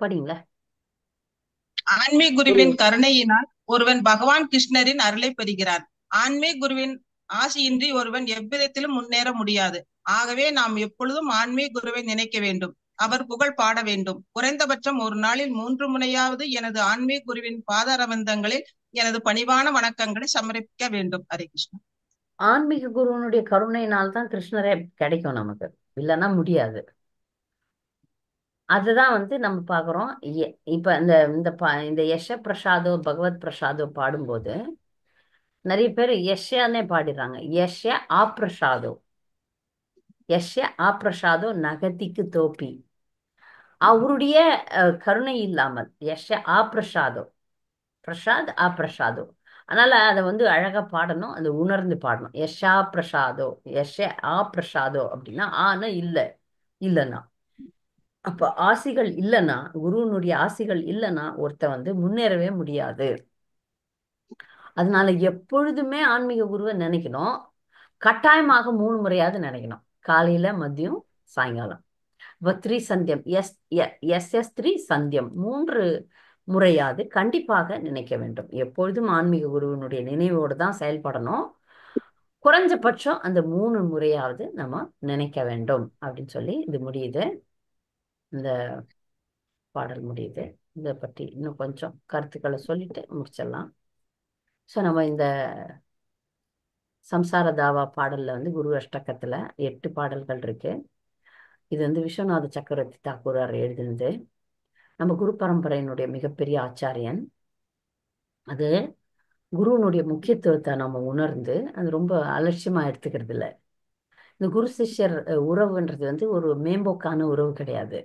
படிங்களா. ஆன்மீக குருவின் கருணையினால் ஒருவன் பகவான் கிருஷ்ணரின் அருளை பெறுகிறான். ஆன்மீக குருவின் ஆசையின்றி ஒருவன் எவ்விதத்திலும் முன்னேற முடியாது. ஆகவே நாம் எப்பொழுதும் ஆன்மீக குருவை நினைக்க வேண்டும், அவர் புகழ் பாட வேண்டும். குறைந்தபட்சம் ஒரு நாளில் 3 முறையாவது எனது ஆன்மீக குருவின் பாதாரவிந்தங்களில் எனது பணிவான வணக்கங்களை சமர்ப்பிக்க வேண்டும். ஹரே கிருஷ்ணா. ஆன்மீக குருவனுடைய கருணையினால் தான் கிருஷ்ணரே கிடைக்கும் நமக்கு, இல்லைன்னா முடியாது. அதுதான் வந்து நம்ம பாக்குறோம். இப்ப இந்த யஷ பிரசாதோ பகவத் பிரசாதோ பாடும்போது நிறைய பேர் யஷ்யானே பாடிடுறாங்க. யஷ ஆப்ரசாதோ, யஷ்ய ஆப்ரசாதோ நகதிக்கு தோப்பி. அவருடைய கருணை இல்லாமல், யஷ ஆப்ரசாதோ, பிரசாத் ஆப்ரசாதோ, அதனால அதை வந்து அழகா பாடணும், அதை உணர்ந்து பாடணும். யஷா பிரசாதோ, யஷ ஆ பிரசாதோ அப்படின்னா ஆனா இல்லைன்னா அப்ப ஆசிகள் இல்லைன்னா, குருவினுடைய ஆசிகள் இல்லைன்னா ஒருத்த வந்து முன்னேறவே முடியாது. அதனால எப்பொழுதுமே ஆன்மீக குருவை நினைக்கணும். கட்டாயமாக 3 முறையாவது நினைக்கணும். காலையில, மதியம், சாயங்காலம். இப்போ 3 சந்தியம், SS3 சந்தியம் 3 முறையாவது கண்டிப்பாக நினைக்க வேண்டும். எப்பொழுதும் ஆன்மீக குருவினுடைய நினைவோடு தான் செயல்படணும். குறைஞ்சபட்சம் அந்த 3 முறையாவது நம்ம நினைக்க வேண்டும் அப்படின்னு சொல்லி இது முடியுது. இந்த பாடல் முடியுது. இதை பற்றி இன்னும் கொஞ்சம் கருத்துக்களை சொல்லிட்டு முடிச்சிடலாம். ஸோ நம்ம இந்த சம்சார தாவா பாடல்ல வந்து குரு அஷ்டகத்துல 8 பாடல்கள் இருக்கு. இது வந்து விஸ்வநாத சக்கரவர்த்தி தாக்கூரார் எழுதினது. நம்ம குரு பரம்பரையினுடைய மிகப்பெரிய ஆச்சாரியன். அது குருவினுடைய முக்கியத்துவத்தை நம்ம உணர்ந்து அது ரொம்ப அலட்சியமா எடுத்துக்கிறது இல்லை. இந்த குரு சிஷ்யர் உறவுன்றது வந்து ஒரு மேம்போக்கான உறவு கிடையாது.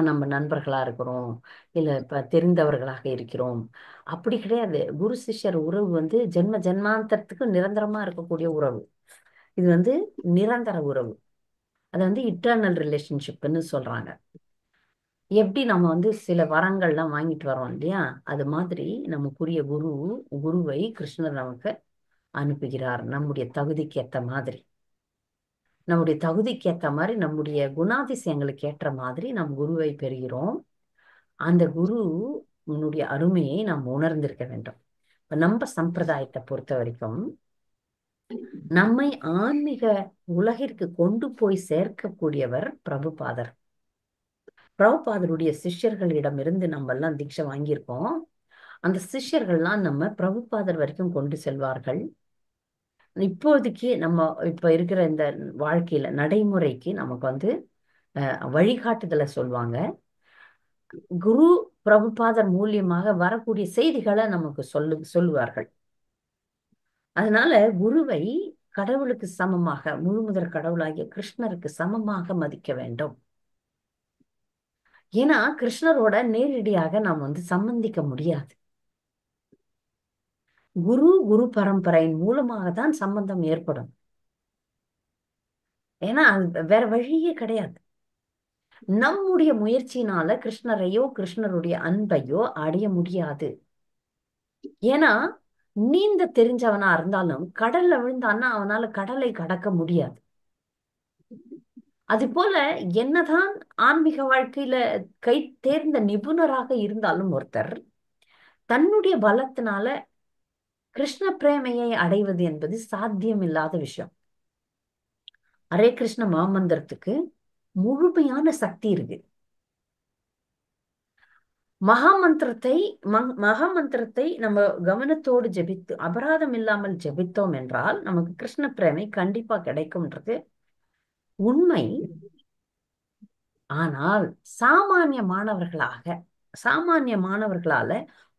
நம்ம நண்பர்களா இருக்கிறோம், இல்லை இப்போ தெரிந்தவர்களாக இருக்கிறோம், அப்படி கிடையாது. குரு சிஷ்யர் உறவு வந்து ஜென்ம ஜென்மாந்தரத்துக்கு நிரந்தரமா இருக்கக்கூடிய உறவு. இது வந்து நிரந்தர உறவு. அது வந்து இட்டர்னல் ரிலேஷன்ஷிப்னு சொல்றாங்க. எப்படி நம்ம வந்து சில வரங்கள்லாம் வாங்கிட்டு வரோம் இல்லையா, அது மாதிரி நமக்குரிய குருவை கிருஷ்ணர் நமக்கு அனுப்புகிறார். நம்முடைய தகுதிக்கு ஏற்ற மாதிரி, நம்முடைய குணாதிசயங்களுக்கு ஏற்ற மாதிரி நம் குருவை பெறுகிறோம். அந்த குருனுடைய அருமையை நாம் உணர்ந்திருக்க வேண்டும். இப்ப நம்ம சம்பிரதாயத்தை பொறுத்த வரைக்கும் நம்மை ஆன்மீக உலகிற்கு கொண்டு போய் சேர்க்கக்கூடியவர் பிரபுபாதர். பிரபுபாதருடைய சிஷ்யர்களிடமிருந்து நம்ம எல்லாம் தீட்சை வாங்கியிருக்கோம். அந்த சிஷ்யர்கள்லாம் நம்ம பிரபுபாதர் வரைக்கும் கொண்டு செல்வார்கள். இப்போதைக்கு நம்ம இப்ப இருக்கிற இந்த வாழ்க்கையில நடைமுறைக்கு நமக்கு வந்து வழிகாட்டுதலை சொல்லுவாங்க. குரு பிரபுபாதர் மூலியமாக வரக்கூடிய செய்திகளை நமக்கு சொல்லுவார்கள். அதனால குருவை கடவுளுக்கு சமமாக, முழுமுதற் கடவுளாகிய கிருஷ்ணருக்கு சமமாக மதிக்க வேண்டும். ஏன்னா கிருஷ்ணரோட நேரடியாக நாம் வந்து சம்பந்திக்க முடியாது. குரு பரம்பரையின் மூலமாக தான் சம்பந்தம் ஏற்படும். ஏன்னா அது வேற வழியே கிடையாது. நம்முடைய முயற்சியினால கிருஷ்ணரையோ கிருஷ்ணருடைய அன்பையோ அடைய முடியாது. ஏன்னா நீந்த தெரிஞ்சவனா இருந்தாலும் கடல்ல விழுந்தான்னா அவனால கடலை கடக்க முடியாது. அது போல என்னதான் ஆன்மீக வாழ்க்கையில கை தேர்ந்த நிபுணராக இருந்தாலும் ஒருத்தர் தன்னுடைய பலத்தினால கிருஷ்ண பிரேமையை அடைவது என்பது சாத்தியம் இல்லாத விஷயம். ஹரே கிருஷ்ண மாமந்திரத்துக்கு முழுமையான சக்தி இருக்கு. மகாமந்திரத்தை நம்ம கவனத்தோடு ஜெபித்து அபராதம் இல்லாமல் ஜெபித்தோம் என்றால் நமக்கு கிருஷ்ண பிரேமை கண்டிப்பா கிடைக்கும்ன்றது உண்மை. ஆனால் சாமானிய மாணவர்களால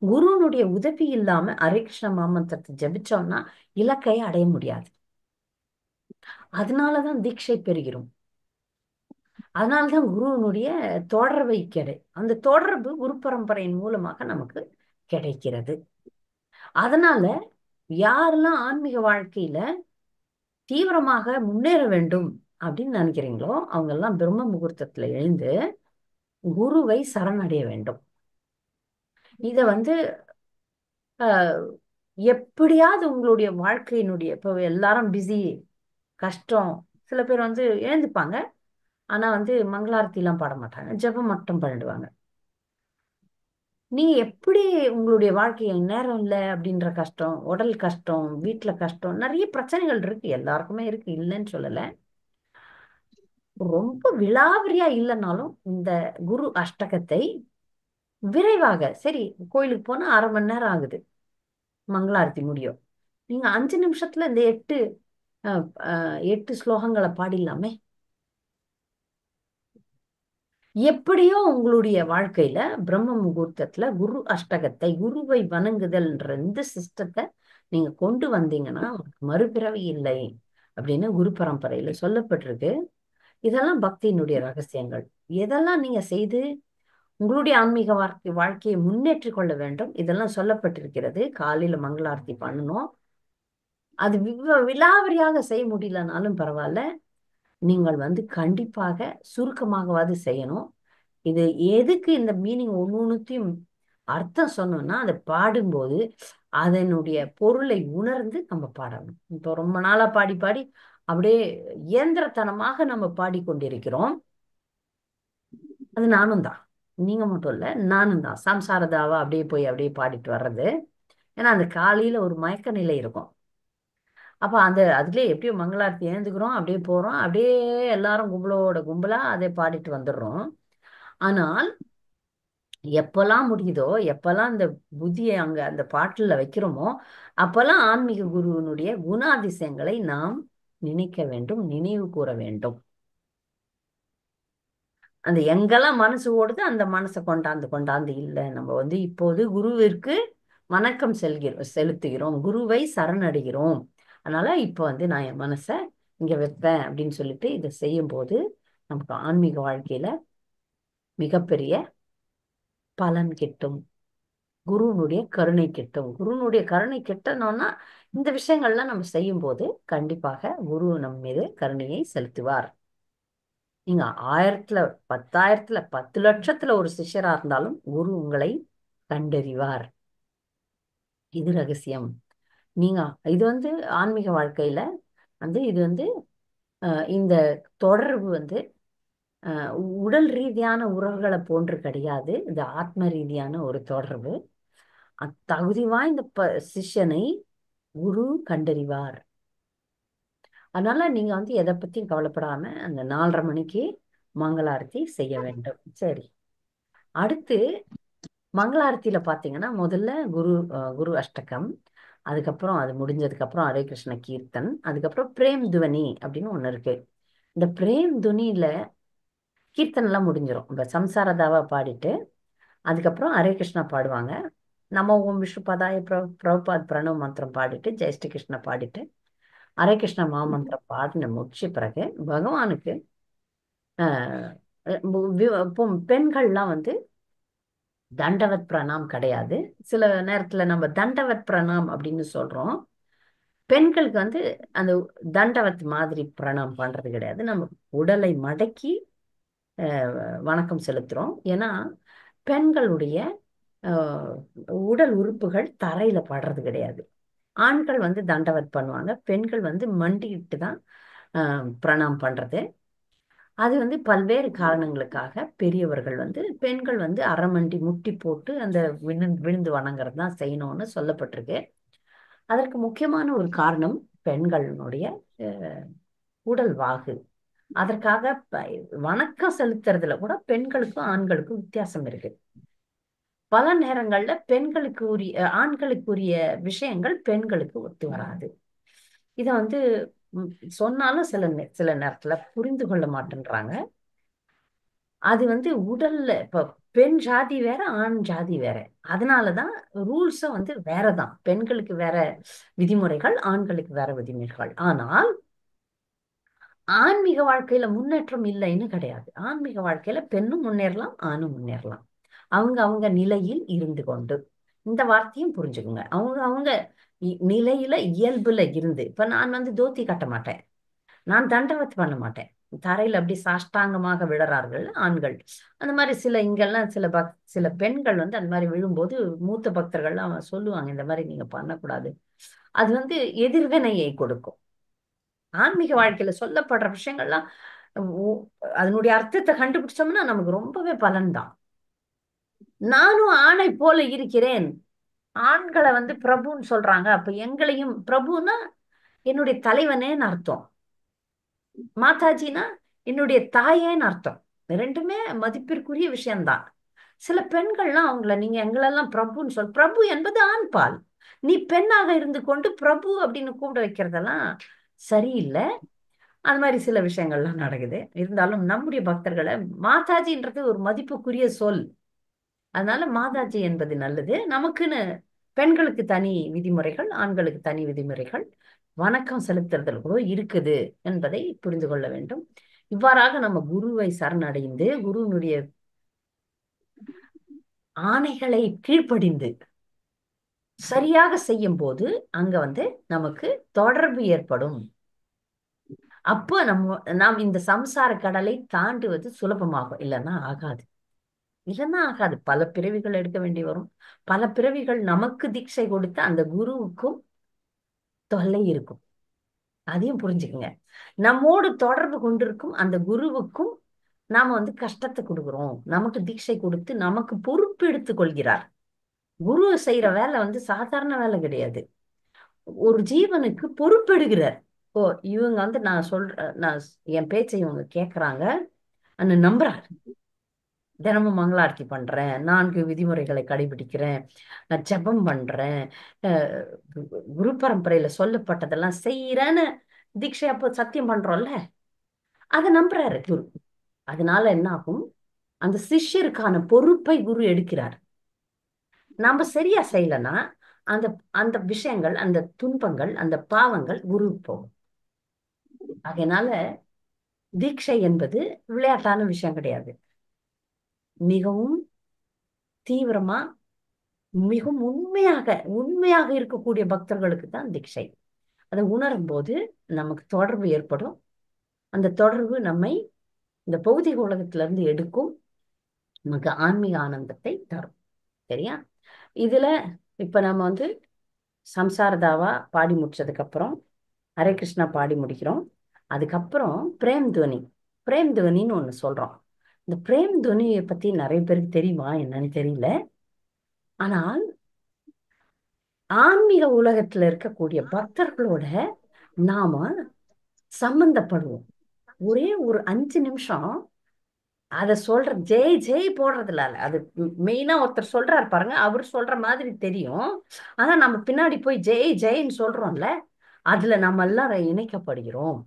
குருனுடைய உதவி இல்லாம ஹரே கிருஷ்ண மாமந்திரத்தை ஜெபிச்சோம்னா இலக்கை அடைய முடியாது. அதனாலதான் தீட்சை பெறுகிறோம். அதனால்தான் குருவினுடைய தொடர்பை அந்த தொடர்பு குரு பரம்பரையின் மூலமாக நமக்கு கிடைக்கிறது. அதனால யாரெல்லாம் ஆன்மீக வாழ்க்கையில தீவிரமாக முன்னேற வேண்டும் அப்படின்னு நினைக்கிறீங்களோ அவங்க எல்லாம் பிரம்ம முகூர்த்தத்துல எழுந்து குருவை சரணடைய வேண்டும். இத வந்து எப்படியாவது உங்களுடைய வாழ்க்கையினுடைய இப்போ எல்லாரும் பிஸி, கஷ்டம், சில பேர் வந்து எழுந்துப்பாங்க ஆனா வந்து மங்களாரத்தி எல்லாம் பாட மாட்டாங்க, ஜெபம் மட்டும் பண்ணிடுவாங்க. நீ எப்படி உங்களுடைய வாழ்க்கையில் நேரம் இல்லை அப்படின்ற கஷ்டம், உடல் கஷ்டம், வீட்டுல கஷ்டம், நிறைய பிரச்சனைகள் இருக்கு, எல்லாருக்குமே இருக்கு, இல்லைன்னு சொல்லல. ரொம்ப விலாவரியா இல்லைன்னாலும் இந்த குரு அஷ்டகத்தை விரைவாக, சரி கோயிலுக்கு போனா 1/2 மணி நேரம் ஆகுது மங்களாரத்தி முடியும், நீங்க 5 நிமிஷத்துல இந்த 8 ஸ்லோகங்களை பாடிடலாமே. எப்படியோ உங்களுடைய வாழ்க்கையில பிரம்ம முகூர்த்தத்துல குரு அஷ்டகத்தை, குருவை வணங்குதல்ன்ற இந்த சிஸ்டத்தை நீங்க கொண்டு வந்தீங்கன்னா மறுபிறவி இல்லை அப்படின்னு குரு பரம்பரையில சொல்லப்பட்டிருக்கு. இதெல்லாம் பக்தியினுடைய ரகசியங்கள். எதெல்லாம் நீங்க செய்து உங்களுடைய ஆன்மீக வாழ்க்கையை முன்னேற்றிக் கொள்ள வேண்டும். இதெல்லாம் சொல்லப்பட்டிருக்கிறது. காலையில மங்களாரத்தி பண்ணணும். அது விலாவரியாக செய்ய முடியலனாலும் பரவாயில்ல, நீங்கள் கண்டிப்பாக சுருக்கமாகவாது செய்யணும். இது எதுக்கு இந்த மீனிங் ஒன்னொன்னுத்தையும் அர்த்தம் சொன்னோம்னா, அதை பாடும்போது அதனுடைய பொருளை உணர்ந்து நம்ம பாடணும். இப்போ ரொம்ப நாளா பாடி பாடி அப்படியே இயந்திரத்தனமாக நம்ம பாடிக்கொண்டிருக்கிறோம். அது நானும் தான், நீங்க மட்டும் இல்ல, நானும் தான். சம்சாரதாவா அப்படியே போய் அப்படியே பாடிட்டு வர்றது. ஏன்னா அந்த காலையில ஒரு மயக்க நிலை இருக்கும். அப்ப அதுலயே எப்படியோ மங்களாரத்தி ஏந்துக்கிறோம், அப்படியே போறோம், அப்படியே எல்லாரும் கும்பலா அதை பாடிட்டு வந்துடுறோம். ஆனால் எப்பெல்லாம் முடியுதோ, எப்பெல்லாம் இந்த புத்தியை அங்க அந்த பாட்டுல வைக்கிறோமோ, அப்பெல்லாம் ஆன்மீக குருவினுடைய குணாதிசயங்களை நாம் நினைக்க வேண்டும், நினைவு கூற வேண்டும். அந்த எங்கெல்லாம் மனசு ஓடுது அந்த மனசை கொண்டாந்து இல்லை, நம்ம இப்போது குருவிற்கு வணக்கம் செலுத்துகிறோம், குருவை சரணடைகிறோம். அதனால இப்போ நான் என் மனசை இங்க வைப்பேன் அப்படின்னு சொல்லிட்டு இதை செய்யும் போது நமக்கு ஆன்மீக வாழ்க்கையில மிகப்பெரிய பலன் கிட்டும். குருவனுடைய கருணை கிட்டும். குருவனுடைய கருணை கிட்டணும்னா இந்த விஷயங்கள்லாம் நம்ம செய்யும் போது கண்டிப்பாக குரு நம் மீது கருணையை செலுத்துவார். நீங்க 1000த்துல 10,000த்துல 10 லட்சத்துல ஒரு சிஷ்யரா இருந்தாலும் குரு உங்களை கண்டறிவார். இது ரகசியம். நீங்க இது ஆன்மீக வாழ்க்கையில இது இந்த தொடர்பு உடல் ரீதியான உறவுகளை போன்று கிடையாது. இது ஆத்ம ரீதியான ஒரு தொடர்பு. தகுதி வாய்ந்த சிஷ்யனை குரு கண்டறிவார். அதனால நீங்க எதை பத்தியும் கவலைப்படாம அந்த 4:30 மணிக்கு மங்களாரத்தி செய்ய வேண்டும். சரி, அடுத்து மங்களாரத்தியில பாத்தீங்கன்னா முதல்ல குரு அஷ்டகம், அதுக்கப்புறம் அது முடிஞ்சதுக்கு அப்புறம் ஹரே கிருஷ்ண கீர்த்தன், அதுக்கப்புறம் பிரேம் துவனி அப்படின்னு ஒண்ணு இருக்கு. இந்த பிரேம் துவனியில கீர்த்தன் எல்லாம் முடிஞ்சிடும். இப்ப சம்சாரதாவா பாடிட்டு அதுக்கப்புறம் ஹரே கிருஷ்ணா பாடுவாங்க. நம ஓம் விஷ்ணுபதாய பிரபுபாத் பிரணவ மந்திரம் பாடிட்டு ஜெயஸ்ரீ கிருஷ்ணா பாடிட்டு ஹரே கிருஷ்ண மாமந்திரம் பாடின முடிச்ச பிறகு பகவானுக்கு பெண்கள்லாம் தண்டவத் பிரணாம் கிடையாது. சில நேரத்துல நம்ம தண்டவத் பிரணாம் அப்படின்னு சொல்றோம். பெண்களுக்கு அந்த தண்டவத் மாதிரி பிரணாம் பண்றது கிடையாது. நம்ம உடலை மடக்கி வணக்கம் செலுத்துறோம். ஏன்னா பெண்களுடைய உடல் உறுப்புகள் தரையில படுறது கிடையாது. ஆண்கள் தண்டவத் பண்ணுவாங்க, பெண்கள் மண்டிட்டு தான் பிரணாம் பண்றது. அது பல்வேறு காரணங்களுக்காக பெரியவர்கள் பெண்கள் அரைமண்டி முட்டி போட்டு அந்த விழுந்து வணங்குறது தான் செய்யணும்னு சொல்லப்பட்டிருக்கு. அதற்கு முக்கியமான ஒரு காரணம் பெண்களுடைய உடல் வாகு. அதற்காக வணக்கம் செலுத்துறதுல கூட பெண்களுக்கும் ஆண்களுக்கும் வித்தியாசம் இருக்கு. பல நேரங்கள்ல ஆண்களுக்குரிய விஷயங்கள் பெண்களுக்கு ஒத்து வராது. இத சொன்னாலும் சில நேரத்துல புரிந்து கொள்ள மாட்டேன்றாங்க. அது உடல்ல இப்ப பெண் ஜாதி வேற, ஆண் ஜாதி வேற. அதனாலதான் ரூல்ஸும் வேறதான். பெண்களுக்கு வேற விதிமுறைகள், ஆண்களுக்கு வேற விதிமுறைகள். ஆனால் ஆன்மீக வாழ்க்கையில முன்னேற்றம் இல்லைன்னு கிடையாது. ஆன்மீக வாழ்க்கையில பெண்ணும் முன்னேறலாம், ஆணும் முன்னேறலாம். அவங்க நிலையில் இருந்து கொண்டு. இந்த வார்த்தையும் புரிஞ்சுக்குங்க. அவங்க நிலையில இயல்புல இருந்து. இப்ப நான் தோத்தி கட்ட மாட்டேன், நான் தண்டவத் பண்ண மாட்டேன். தரையில் அப்படி சாஷ்டாங்கமாக விழறார்கள் ஆண்கள். அந்த மாதிரி இங்கெல்லாம் சில பெண்கள் அந்த மாதிரி விழும்போது மூத்த பக்தர்கள்லாம் சொல்லுவாங்க, இந்த மாதிரி நீங்க பண்ணக்கூடாது. அது எதிர்வினையை கொடுக்கும். ஆன்மீக வாழ்க்கையில சொல்லப்படுற விஷயங்கள்லாம் அதனுடைய அர்த்தத்தை கண்டுபிடிச்சோம்னா நமக்கு ரொம்பவே பலன்தான். நானும் ஆணை போல இருக்கிறேன். ஆண்களை பிரபுன்னு சொல்றாங்க. அப்ப எங்களையும் பிரபுன்னா என்னுடைய தலைவனேன்னு அர்த்தம், மாதாஜினா என்னுடைய தாயேன்னு அர்த்தம். ரெண்டுமே மதிப்பிற்குரிய விஷயம்தான். சில பெண்கள்லாம் அவங்கள நீங்க எங்களெல்லாம் பிரபுன்னு பிரபு என்பது ஆண் பால். நீ பெண்ணாக இருந்து கொண்டு பிரபு அப்படின்னு கூப்பிட வைக்கிறதெல்லாம் சரியில்லை. அது மாதிரி சில விஷயங்கள்லாம் நடக்குது. இருந்தாலும் நம்முடைய பக்தர்களை மாதாஜின்றது ஒரு மதிப்புக்குரிய சொல். அதனால மாதாஜி என்பது நல்லது. நமக்குன்னு பெண்களுக்கு தனி விதிமுறைகள், ஆண்களுக்கு தனி விதிமுறைகள் வணக்கம் செலுத்துறதுல கூட இருக்குது என்பதை புரிந்து கொள்ள வேண்டும். இவ்வாறாக நம்ம குருவை சரணடைந்து குருவினுடைய ஆணைகளை கீழ்ப்படிந்து சரியாக செய்யும் போது அங்க நமக்கு தொடர்பு ஏற்படும். அப்போ நாம் இந்த சம்சார கடலை தாண்டுவது சுலபமாகும். இல்லைன்னா ஆகாது. பல பிறவிகள் எடுக்க வேண்டி வரும். பல பிறவிகள் நமக்கு தீட்சை கொடுத்த அந்த குருவுக்கும் தொல்லை இருக்கும். அதையும் புரிஞ்சுக்குங்க. நம்மோடு தொடர்பு கொண்டிருக்கும் அந்த குருவுக்கும் நாம கஷ்டத்தை கொடுக்குறோம். நமக்கு தீட்சை கொடுத்து நமக்கு பொறுப்பு எடுத்துக் கொள்கிறார். குரு செய்யற வேலை சாதாரண வேலை கிடையாது. ஒரு ஜீவனுக்கு பொறுப்பெடுக்கிறார். ஓ, இவங்க நான் என் பேச்சை இவங்க கேட்கறாங்க நம்புறார். தினமும் மங்களார்த்தி பண்றேன், 4 விதிமுறைகளை கடைபிடிக்கிறேன், ஜபம் பண்றேன், குரு பரம்பரையில சொல்லப்பட்டதெல்லாம் செய்யறேன்னு தீட்சை அப்போ சத்தியம் பண்றோம்ல, அதை நம்புறாரு குரு. அதனால என்ன ஆகும்? அந்த சிஷ்யருக்கான பொறுப்பை குரு எடுக்கிறார். நாம சரியா செய்யலன்னா அந்த அந்த விஷயங்கள், அந்த துன்பங்கள், அந்த பாவங்கள் குரு போகும். அதனால தீட்சை என்பது விளையாட்டான விஷயம் கிடையாது. மிகவும் தீவிரமா, மிகவும் உண்மையாக இருக்கக்கூடிய பக்தர்களுக்கு தான் தீட்சை. அதை உணரும் போது நமக்கு தொடர்பு ஏற்படும். அந்த தொடர்பு நம்மை இந்த பௌதிக உலகத்துல இருந்து எடுக்கும், நமக்கு ஆன்மீக ஆனந்தத்தை தரும். சரியா? இதுல இப்ப நம்ம சம்சாரதாவா பாடி முடிச்சதுக்கு அப்புறம் ஹரே கிருஷ்ணா பாடி முடிக்கிறோம். அதுக்கப்புறம் பிரேம் துவனின்னு ஒண்ணு சொல்றோம். இந்த பிரேம் துவனியை பத்தி நிறைய பேருக்கு தெரியுமா என்னன்னு தெரியல. ஆனால் ஆன்மீக உலகத்துல இருக்கக்கூடிய பக்தர்களோட நாம சம்பந்தப்படுவோம். ஒரே ஒரு 5 நிமிஷம் அத சொல்ற ஜெய் ஜெய் போடுறதுல அது மெயினா ஒருத்தர் சொல்றாரு பாருங்க, அவர் சொல்ற மாதிரி தெரியும். ஆனா நம்ம பின்னாடி போய் ஜெய் ஜெயின்னு சொல்றோம்ல, அதுல நம்ம எல்லாரும் இணைக்கப்படுகிறோம்.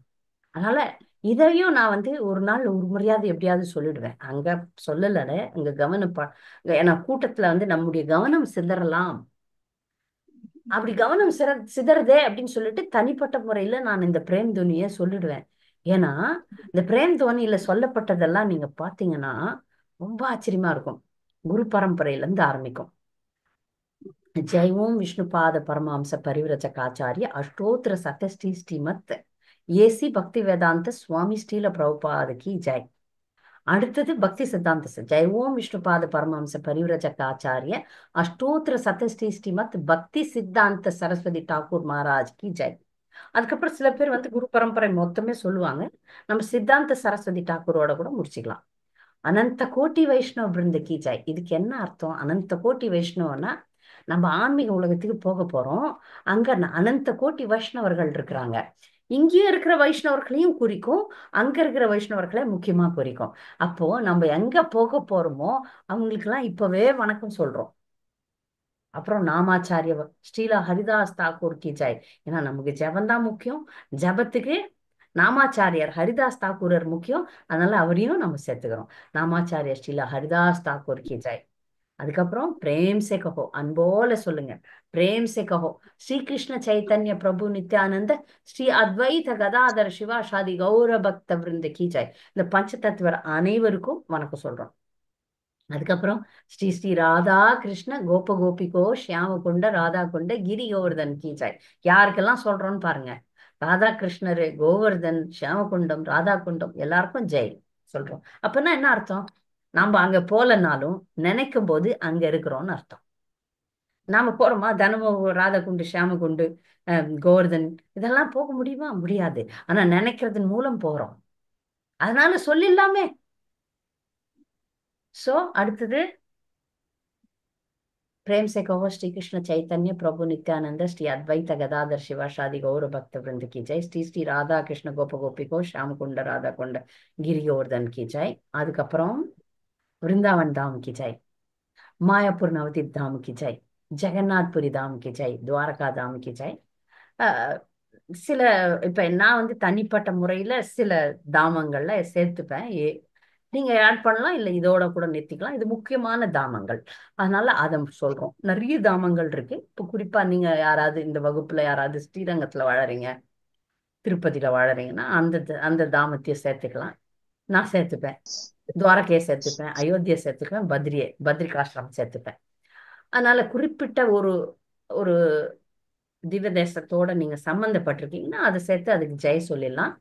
அதனால இதையும் நான் ஒரு நாள் ஒரு முறையாவது எப்படியாவது சொல்லிடுவேன். அங்க சொல்லல, அங்க ஏன்னா கூட்டத்துல நம்முடைய கவனம் சிதறலாம். அப்படி கவனம் சிதறதே அப்படின்னு சொல்லிட்டு தனிப்பட்ட முறையில நான் இந்த பிரேம் துவனியை சொல்லிடுவேன். ஏன்னா இந்த பிரேம் துவனியில சொல்லப்பட்டதெல்லாம் நீங்க பாத்தீங்கன்னா ரொம்ப ஆச்சரியமா இருக்கும். குரு பரம்பரையில இருந்து ஆரம்பிக்கும். ஜெய் ஓம் விஷ்ணுபாத பரமஹம்ச பரிவிரஜகாச்சாரிய அஷ்டோத்திர சதஸ்ரீ ஸ்ரீமத் ஏசி பக்தி வேதாந்த சுவாமி ஸ்ரீல பிரபுபாத கி ஜெய். அடுத்தது பக்தி சித்தாந்த ஜெய் ஓம் விஷ்ணுபாத பரமஹம்ச பரிவிரஜகாச்சாரிய அஷ்டோத்திர சதஸ்ரீ ஸ்ரீமத் பக்தி சித்தாந்த சரஸ்வதி டாகூர் மகாராஜ் கி ஜெய். அதுக்கப்புறம் சில பேர் குரு பரம்பரை மொத்தமே சொல்லுவாங்க. நம்ம சித்தாந்த சரஸ்வதி டாகூரோட கூட முடிச்சுக்கலாம். அனந்த கோட்டி வைஷ்ணவ பிருந்த கி ஜெய். இதுக்கு என்ன அர்த்தம்? அனந்த கோட்டி வைஷ்ணவனா நம்ம ஆன்மீக உலகத்துக்கு போக போறோம். அங்க அனந்த கோட்டி வைஷ்ணவர்கள் இருக்கிறாங்க. இங்கேயும் இருக்கிற வைஷ்ணவர்களையும் குறிக்கும், அங்க இருக்கிற வைஷ்ணவர்களை முக்கியமா குறிக்கும். அப்போ நம்ம எங்க போக போறோமோ அவங்களுக்கு எல்லாம் இப்பவே வணக்கம் சொல்றோம். அப்புறம் நாமாச்சாரிய ஸ்ரீலா ஹரிதாஸ் தாக்கூர் கி ஜெய். ஏன்னா நமக்கு ஜபந்தான் முக்கியம். ஜபத்துக்கு நாமாச்சாரியர் ஹரிதாஸ் தாக்கூரர் முக்கியம். அதனால அவரையும் நம்ம சேர்த்துக்கிறோம். நாமாச்சாரியர் ஸ்ரீலா ஹரிதாஸ் தாக்கூர் கி ஜெய். அதுக்கப்புறம் பிரேம் சே கஹோ, அன்போல சொல்லுங்க, பிரேம் சே கஹோ ஸ்ரீ கிருஷ்ண சைத்தன்ய பிரபு நித்யானந்த ஸ்ரீ அத்வைத கதாதர சிவா ஷாதி கௌர பக்த விருந்த கி ஜெய். இந்த பஞ்சதத்துவர் அனைவருக்கும் வணக்கம் சொல்றோம். அதுக்கப்புறம் ஸ்ரீ ஸ்ரீ ராதா கிருஷ்ண கோப கோபிகோ ஷியாம கொண்ட ராதா கொண்ட கிரி கோவர்தன் கி ஜெய். யாருக்கெல்லாம் சொல்றோம்னு பாருங்க. ராதா கிருஷ்ணரு, கோவர்தன், ஷியாமகுண்டம், ராதா குண்டம் எல்லாருக்கும் ஜெய் சொல்றோம். அப்பன்னா என்ன அர்த்தம்? நாம அங்க போலனாலும் நினைக்கும் போது அங்க இருக்கிறோம்னு அர்த்தம். நாம போறோமா தினமும் ராதா குண்டு, ஷியாமகுண்டு, கோவர்தன் இதெல்லாம் போக முடியுமா? முடியாது. ஆனா நினைக்கிறதன் மூலம் போறோம். அதனால சொல்லிடலாமே. சோ அடுத்தது பிரேம் से कहो श्री कृष्ण चैतन्य प्रभु नित्यानंद श्री अद्वैत गदाधर शिवा शादी गौर भक्त वृंद की जय. श्री श्री राधा कृष्ण गोप गोपिको श्याम कुंड राधा कुंड गिरी गोवर्धन की जय. அதுக்கப்புறம் वृंदावन धाम की जय, मायापुर नवदीप धाम की जय, जगन्नाथपुरी धाम की जय, द्वारका धाम की जय. சில இப்ப நான் தனிப்பட்ட முறையில சில தாமங்கள்ல சேர்த்துப்பேன். நீங்க ஆட் பண்ணலாம், இல்ல இதோட கூட நிறுத்திக்கலாம். இது முக்கியமான தாமங்கள், அதனால அதை சொல்றோம். நிறைய தாமங்கள் இருக்கு. இப்போ குறிப்பா நீங்க யாராவது இந்த வகுப்புல யாராவது ஸ்ரீரங்கத்துல வாழறீங்க, திருப்பதியில வாழறீங்கன்னா அந்த தாமத்தையும் சேர்த்துக்கலாம். நான் சேர்த்துப்பேன். துவாரகையை சேர்த்துப்பேன், அயோத்தியை சேர்த்துப்பேன், பத்ரிகாசிரமம் சேர்த்துப்பேன். அதனால குறிப்பிட்ட ஒரு ஒரு திவ்ய தேசத்தோட நீங்க சம்மந்தப்பட்டிருக்கீங்கன்னா அதை சேர்த்து அதுக்கு ஜெய் சொல்லிடலாம்.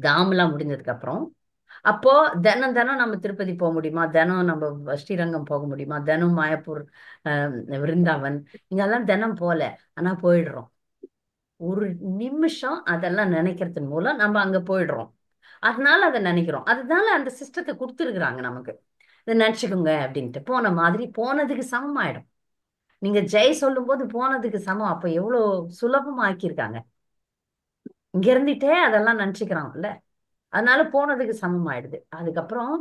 தாம்லாம் முடிஞ்சதுக்கு அப்புறம் அப்போ தினம் தினம் நம்ம திருப்பதி போக முடியுமா? தினம் நம்ம ஸ்ரீரங்கம் போக முடியுமா? தினம் மாயப்பூர், விருந்தாவன் இங்கெல்லாம் தினம் போல, ஆனா போயிடுறோம். ஒரு நிமிஷம் அதெல்லாம் நினைக்கிறதன் மூலம் நம்ம அங்க போயிடுறோம். அதனால அதை நினைக்கிறோம். அதனால அந்த சிஸ்டத்தை கொடுத்துருக்குறாங்க நமக்கு. இதை நினைச்சுக்கோங்க அப்படின்ட்டு போன மாதிரி போனதுக்கு சமமாயிடும். நீங்க ஜெய் சொல்லும் போது போனதுக்கு சமம். அப்ப எவ்வளவு சுலபமா ஆக்கியிருக்காங்க. இங்க இருந்துட்டே அதெல்லாம் நினைச்சுக்கிறாங்கல்ல, அதனால போனதுக்கு சமமாயிடுது. அதுக்கப்புறம்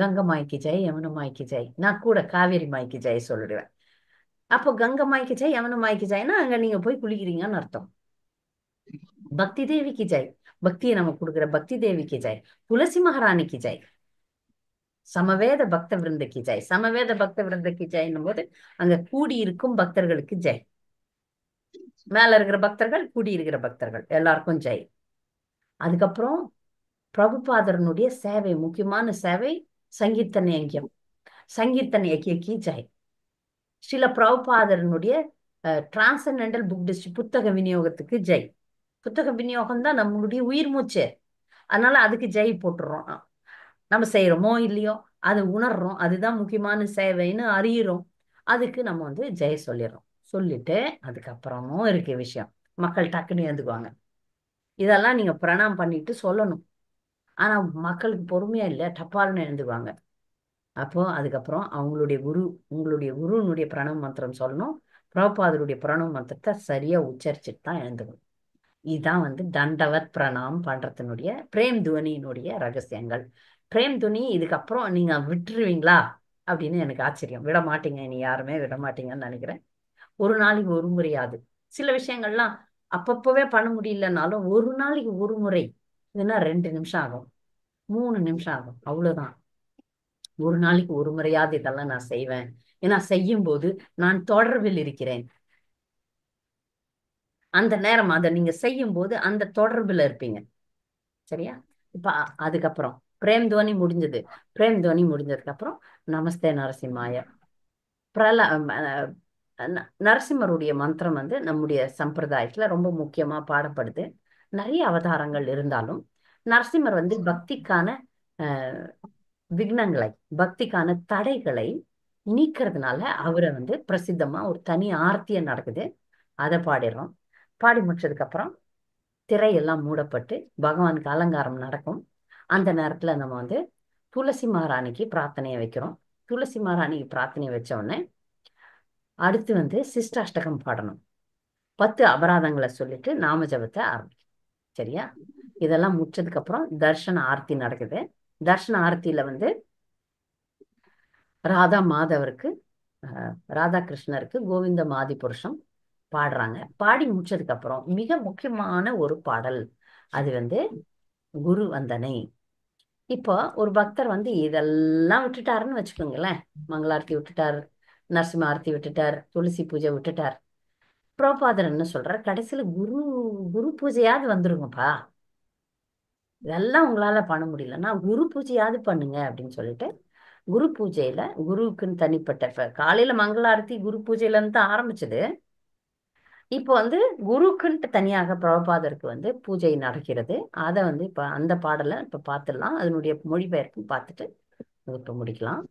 கங்கை மாய்க்கு ஜெய், யமுனை மாய்க்கு ஜெய். நான் கூட காவேரி மாய்க்கு ஜெய் சொல்லிடுவேன். அப்போ கங்கை மாய்க்கு ஜெய், யமுனை மாய்க்கு ஜெய்னா அங்க நீங்க போய் குளிக்கிறீங்கன்னு அர்த்தம். பக்தி தேவிக்கு ஜெய், பக்தியை நம்ம கொடுக்குற பக்தி தேவிக்கு ஜெய். துளசி மகாராணிக்கு ஜெய், சமவேத பக்த விருந்தக்கு ஜெய். சமவேத பக்த விருந்தக்கு ஜெய்னும் போது அங்க கூடி இருக்கும் பக்தர்களுக்கு ஜெய். மேல இருக்கிற பக்தர்கள், கூடி இருக்கிற பக்தர்கள் எல்லாருக்கும் ஜெய். அதுக்கப்புறம் பிரபுபாதரனுடைய சேவை, முக்கியமான சேவை சங்கீர்த்தன யஜ்யம். சங்கீர்த்தன யஜ்யக்கு ஜெய். ஸ்ரீல பிரபுபாதரனுடைய டிரான்சென்டென்டல் புக் டிஸ்ட்ரிக்ட் புத்தக விநியோகத்துக்கு ஜெய். புத்தக விநியோகம் தான் நம்மளுடைய உயிர் மூச்சு. அதனால அதுக்கு ஜெய் போட்டுறோம். நம்ம செய்யறோமோ இல்லையோ அதை உணர்றோம், அதுதான் முக்கியமான சேவைன்னு அறியிறோம். அதுக்கு நம்ம வந்து ஜெய் சொல்லிடுறோம். சொல்லிட்டு அதுக்கப்புறமும் இருக்கு விஷயம், மக்கள் டக்குன்னு எழுந்துக்குவாங்க. இதெல்லாம் நீங்க பிரணாம் பண்ணிட்டு சொல்லணும். ஆனா மக்களுக்கு பொறுமையா இல்லை, டப்பால்னு எழுந்துக்குவாங்க. அப்போ அதுக்கப்புறம் உங்களுடைய குருனுடைய பிரணவ மந்திரம் சொல்லணும். பிரபுபாதருடைய பிரணவ மந்திரத்தை சரியா உச்சரிச்சுட்டு தான் எழுந்துக்கணும். இதுதான் வந்து தண்டவத் பிரணாம் பண்றதுனுடைய பிரேம் துவனியினுடைய ரகசியங்கள். பிரேம் துவனி இதுக்கப்புறம் நீங்க விட்டுருவீங்களா அப்படின்னு எனக்கு ஆச்சரியம். விட மாட்டீங்க, இனி யாருமே விட மாட்டீங்கன்னு நினைக்கிறேன். ஒரு நாளைக்கு ஒரு முறையாவது சில விஷயங்கள்லாம் அப்பப்பவே பண்ண முடியலனாலும் ஒரு நாளைக்கு ஒரு முறை, இதுன்னா 2 நிமிஷம் ஆகும், 3 நிமிஷம் ஆகும், அவ்வளவுதான். ஒரு நாளைக்கு ஒரு முறையாவது இதெல்லாம் நான் செய்வேன். ஏன்னா செய்யும் போது நான் தொடர்பில் இருக்கிறேன். அந்த நேரம் அதை நீங்க செய்யும் போது அந்த தொடர்புல இருப்பீங்க. சரியா? இப்ப அதுக்கப்புறம் பிரேம் துவனி முடிஞ்சது. பிரேம் துவனி முடிஞ்சதுக்கு அப்புறம் நமஸ்தே நரசிம்மாய. நரசிம்மருடைய மந்திரம் வந்து நம்முடைய சம்பிரதாயத்துல ரொம்ப முக்கியமா பாடப்படுது. நிறைய அவதாரங்கள் இருந்தாலும் நரசிம்மர் வந்து பக்திக்கான விக்னங்களை, பக்திக்கான தடைகளை நீக்கிறதுனால அவரை வந்து பிரசித்தமா ஒரு தனி ஆர்த்திய நடக்குது. அதை பாடிடுறோம். பாடி முடிச்சதுக்கு அப்புறம் திரையெல்லாம் மூடப்பட்டு பகவானுக்கு அலங்காரம் நடக்கும். அந்த நேரத்துல நம்ம வந்து துளசி மகாராணிக்கு பிரார்த்தனையை வைக்கிறோம். துளசி மகாராணிக்கு பிரார்த்தனை வச்ச உடனே அடுத்து வந்து சிஷ்டாஷ்டகம் பாடணும். 10 அபராதங்களை சொல்லிட்டு நாம ஜபத்தை ஆரம்பிக்கும். சரியா? இதெல்லாம் முடிச்சதுக்கு அப்புறம் தர்ஷன ஆர்த்தி நடக்குது. தர்ஷன ஆர்த்தியில வந்து ராதா மாதவருக்கு, ராதா கிருஷ்ணருக்கு கோவிந்த மாதி புருஷம் பாடுறாங்க. பாடி முடிச்சதுக்கு அப்புறம் மிக முக்கியமான ஒரு பாடல், அது வந்து குரு வந்தனை. இப்போ ஒரு பக்தர் வந்து இதெல்லாம் விட்டுட்டாருன்னு வச்சுக்கோங்களேன். மங்களாரத்தி விட்டுட்டார், நரசிம்ம ஆர்த்தி விட்டுட்டார், துளசி பூஜை விட்டுட்டார். பிரபுபாதர் என்ன சொல்றார், கடைசியில குரு பூஜையாவது வந்துருங்கப்பா, இதெல்லாம் உங்களால பண்ண முடியலன்னா குரு பூஜையாவது பண்ணுங்க அப்படின்னு சொல்லிட்டு குரு பூஜையில குருவுக்குன்னு தனிப்பட்ட காலையில மங்களாரத்தி குரு பூஜையில இருந்து தான் ஆரம்பிச்சது. இப்போ வந்து குருக்குன்ட்டு தனியாக பிரபுபாதருக்கு வந்து பூஜை நடக்கிறது. அதை வந்து இப்ப அந்த பாடலை இப்ப பார்த்துடலாம். அதனுடைய மொழிபெயர்ப்பும் பார்த்துட்டு இப்ப முடிக்கலாம்.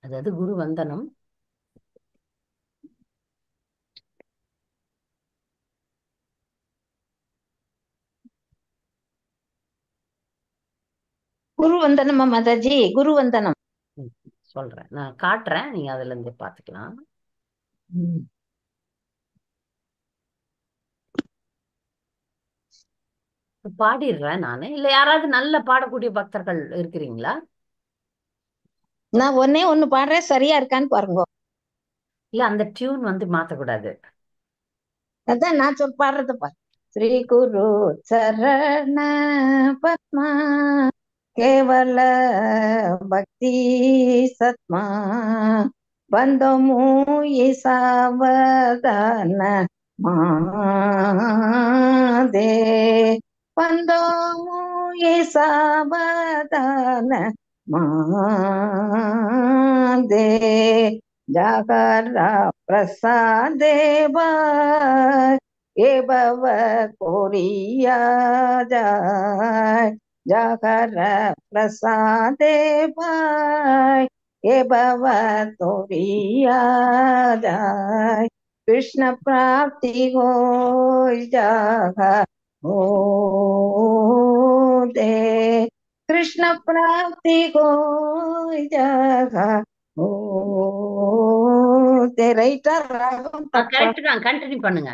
அதாவது குரு வந்தனம். குரு வந்தனம் மாதாஜி, குரு வந்தனம். சொல்றேன், நான் காட்டுறேன், நீங்க அதுல இருந்து பாத்துக்கலாம். பாடிடுறேன் நானு. இல்ல யாராவது நல்ல பாடக்கூடிய பக்தர்கள் இருக்கிறீங்களா? நான் ஒன்னே ஒண்ணு பாடுறேன், சரியா இருக்கான்னு பாருங்க. இல்ல அந்த டியூன் வந்து மாத்தக்கூடாது. அதான் நான் பாடுறத பாரு. ஸ்ரீ குரு சரண பத்மா கேவல பக்தி சத்மா பந்தமு சாவதான மாதே பந்தமு ये सावधान मादे जागरा प्रसादे ये भव कोरिया जाय जागरा प्रसादे ये भव तोरिया जाय कृष्ण प्राप्ति हो जागा हो दे कृष्ण प्राप्ति हो जागा हो दे ரைட்டா ராகம் தப்பா கரெக்ட் தான், கண்டினியூ பண்ணுங்க.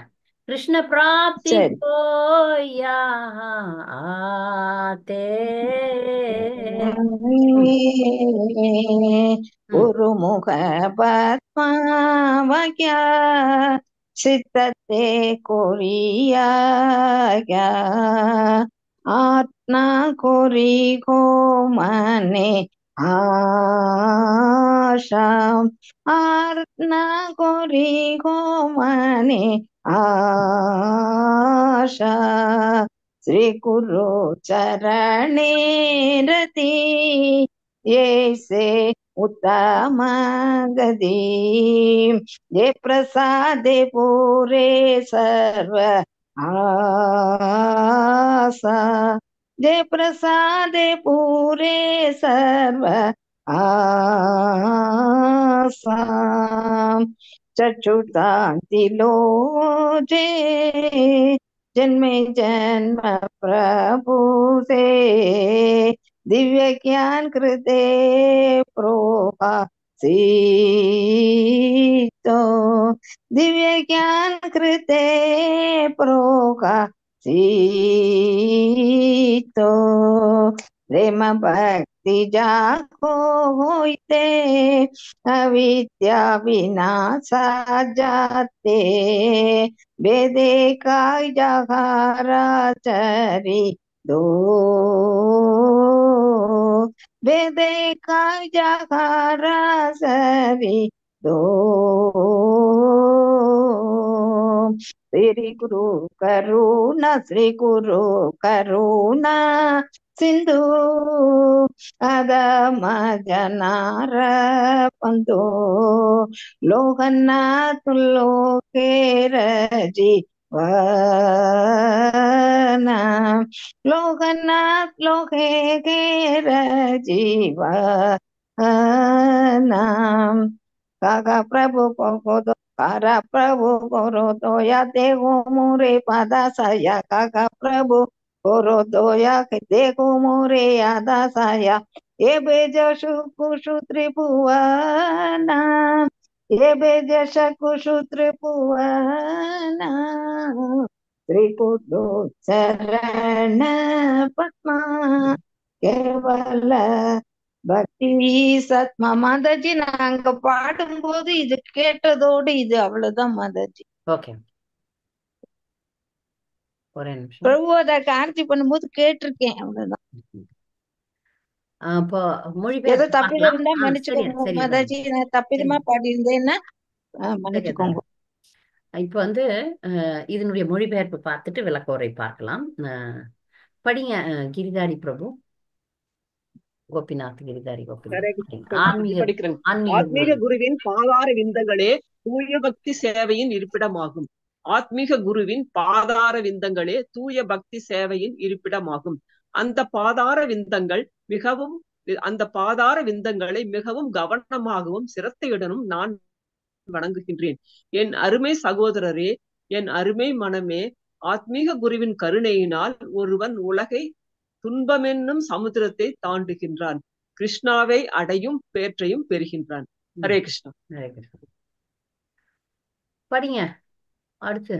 கிருஷ்ண பிராப்தி சரி கோயா ஆதே. குருமுக பத்மாவக்யா சித்தத்தே கொரியா ஆத்மா கொரி கோமனே ஆஷாம் ஆத்மா கொரி கோமனே आशा श्री गुरु चरणे रति ये से उत्तम गति ये प्रसादे पूरे सर्व आशा ये प्रसादे पूरे सर्व आशा चक्षुतांति लोजे जन्मे जन्म प्रभु से दिव्य ज्ञान कृते प्रोहासितो दिव्य ज्ञान कृते प्रोहासितो प्रेम भक्ति जाको होइते अविद्या विनाशा जाते वेदे काय जहारा चरी दो वेदे काय जहारा चरी दो श्री गुरु करुणा श्री गुरु करुणा सिंधु अधम जनार पंतो लोकनाथ लोकेर जीवना लोकनाथ लोकेर जीवना काका प्रभु को कारा प्रभु करो तो या देखो मोरे पादा साया काका प्रभु करो तो या देखो मोरे यादा साया ये बेजशु कुशु त्रिभुवना ये बेजश कुशु त्रिभुवना श्री गुरु चरण पद्मा केवल பக்தி சத்மா மாதாஜி நாங்க பாடும்போது இது கேட்டதோடு இது அவ்வளவுதான் மாதாஜி. ஓகே, ஒரே நிமிஷம். பிரபுவோட ஆர்த்தி பண்ணும்போது கேட்டிருக்கேன், அவ்வளவுதான். அப்போ ஏதோ மொழிபெயர்ப்பு தப்பிதம் பார்க்கலாம். இருந்தா சரியா மன்னிச்சுக்கோங்க சரியா மாதாஜி, நான் தப்பிதமா பாடியிருந்தேன்னா சரியா மன்னிச்சுக்கோங்க. இப்போ வந்து இதனுடைய மொழிபெயர்ப்பு பார்த்துட்டு விளக்க உரை பார்க்கலாம். படிங்க கிரிதாரி பிரபு, கோபிநாத் கிரிதாரி கோபிநாத். படிக்கிறேன். ஆன்மீக ஆத்மீக குருவின் பாதார விந்தங்களே தூய பக்தி சேவையின் இருப்பிடமாகும். ஆத்மீக குருவின் பாதார விந்தங்களே தூய பக்தி சேவையின் இருப்பிடமாகும். அந்த பாதார விந்தங்களை மிகவும் கவனமாகவும் சிரத்தையுடனும் நான் வணங்குகின்றேன். என் அருமை சகோதரரே, என் அருமை மனமே, ஆத்மீக குருவின் கருணையினால் ஒருவன் உலகை துன்பமென்னும் சமுத்திரத்தை தாண்டுகின்றான், கிருஷ்ணாவை அடையும் பேற்றையும் பெறுகின்றான். ஹரே கிருஷ்ணா. ஹரே கிருஷ்ணா. படிங்க அடுத்து.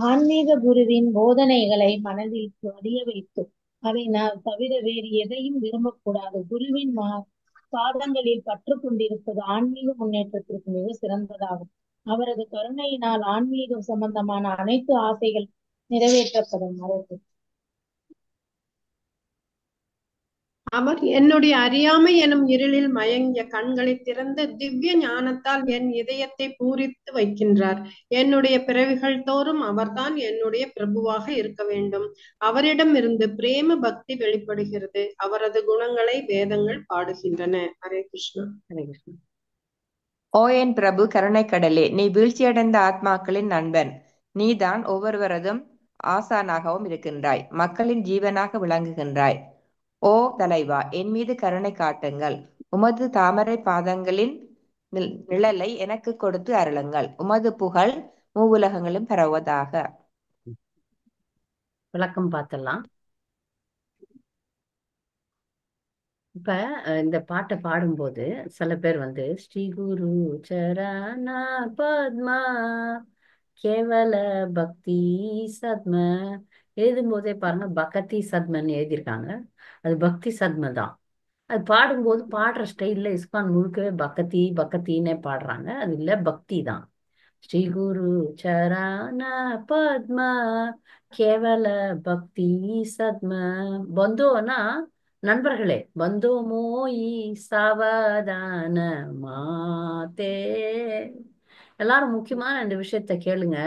ஆன்மீக குருவின் போதனைகளை மனதில் பதிய வைத்து அதை நான் தவிர வேறு எதையும் விரும்பக்கூடாது. குருவின் பாதங்களில் பற்று கொண்டிருப்பது ஆன்மீக முன்னேற்றத்திற்கு மிக சிறந்ததாகும். அவரது கருணையினால் ஆன்மீகம் சம்பந்தமான அனைத்து ஆசைகள் நிறைவேற்றப்படும். அவர் என்னுடைய அறியாமை எனும் இருளில் மயங்கிய கண்களை திறந்து திவ்ய ஞானத்தால் என் இதயத்தை பூரித்து வைக்கின்றார். என்னுடைய பிறவிகள் தோறும் அவர்தான் என்னுடைய பிரபுவாக இருக்க வேண்டும். அவரிடமிருந்து பிரேம பக்தி வெளிப்படுகிறது. அவரது குணங்களை வேதங்கள் பாடுகின்றன. ஹரே கிருஷ்ணா. ஹரே கிருஷ்ணா. ஓ என் பிரபு கருணைக்கடலே, நீ வீழ்ச்சியடைந்த ஆத்மாக்களின் நண்பன். நீதான் ஒவ்வொருவரதும் ஆசானாகவும் இருக்கின்றாய். மக்களின் ஜீவனாக விளங்குகின்றாய். ஓ தலைவா, என் மீது கருணை காட்டுங்கள். உமது தாமரை பாதங்களின் நிழலை எனக்கு கொடுத்து அருளுங்கள். உமது புகழ் மூவுலகங்களும் பரவுவதாக. விளக்கம் பார்த்தலாம். இப்ப இந்த பாட்டை பாடும்போது சில பேர் வந்து ஸ்ரீ குரு சரணா பத்மா கேவல பக்தி சத்ம எழுதும்போதே பாருங்க பக்தி சத்மன்னு எழுதியிருக்காங்க. அது பக்தி சத்ம தான். அது பாடும்போது பாடுற ஸ்டைல்ல இஸ்கான் முழுக்கவே பக்தி பக்தின்னே பாடுறாங்க. அது இல்ல பக்தி தான். ஸ்ரீ குரு சரண பத்மா கேவல பக்தி சத்ம. பந்தோனா நண்பர்களே, பந்தோ மோயி சாவதான மாதே. எல்லாரும் முக்கியமான இந்த விஷயத்த கேளுங்க.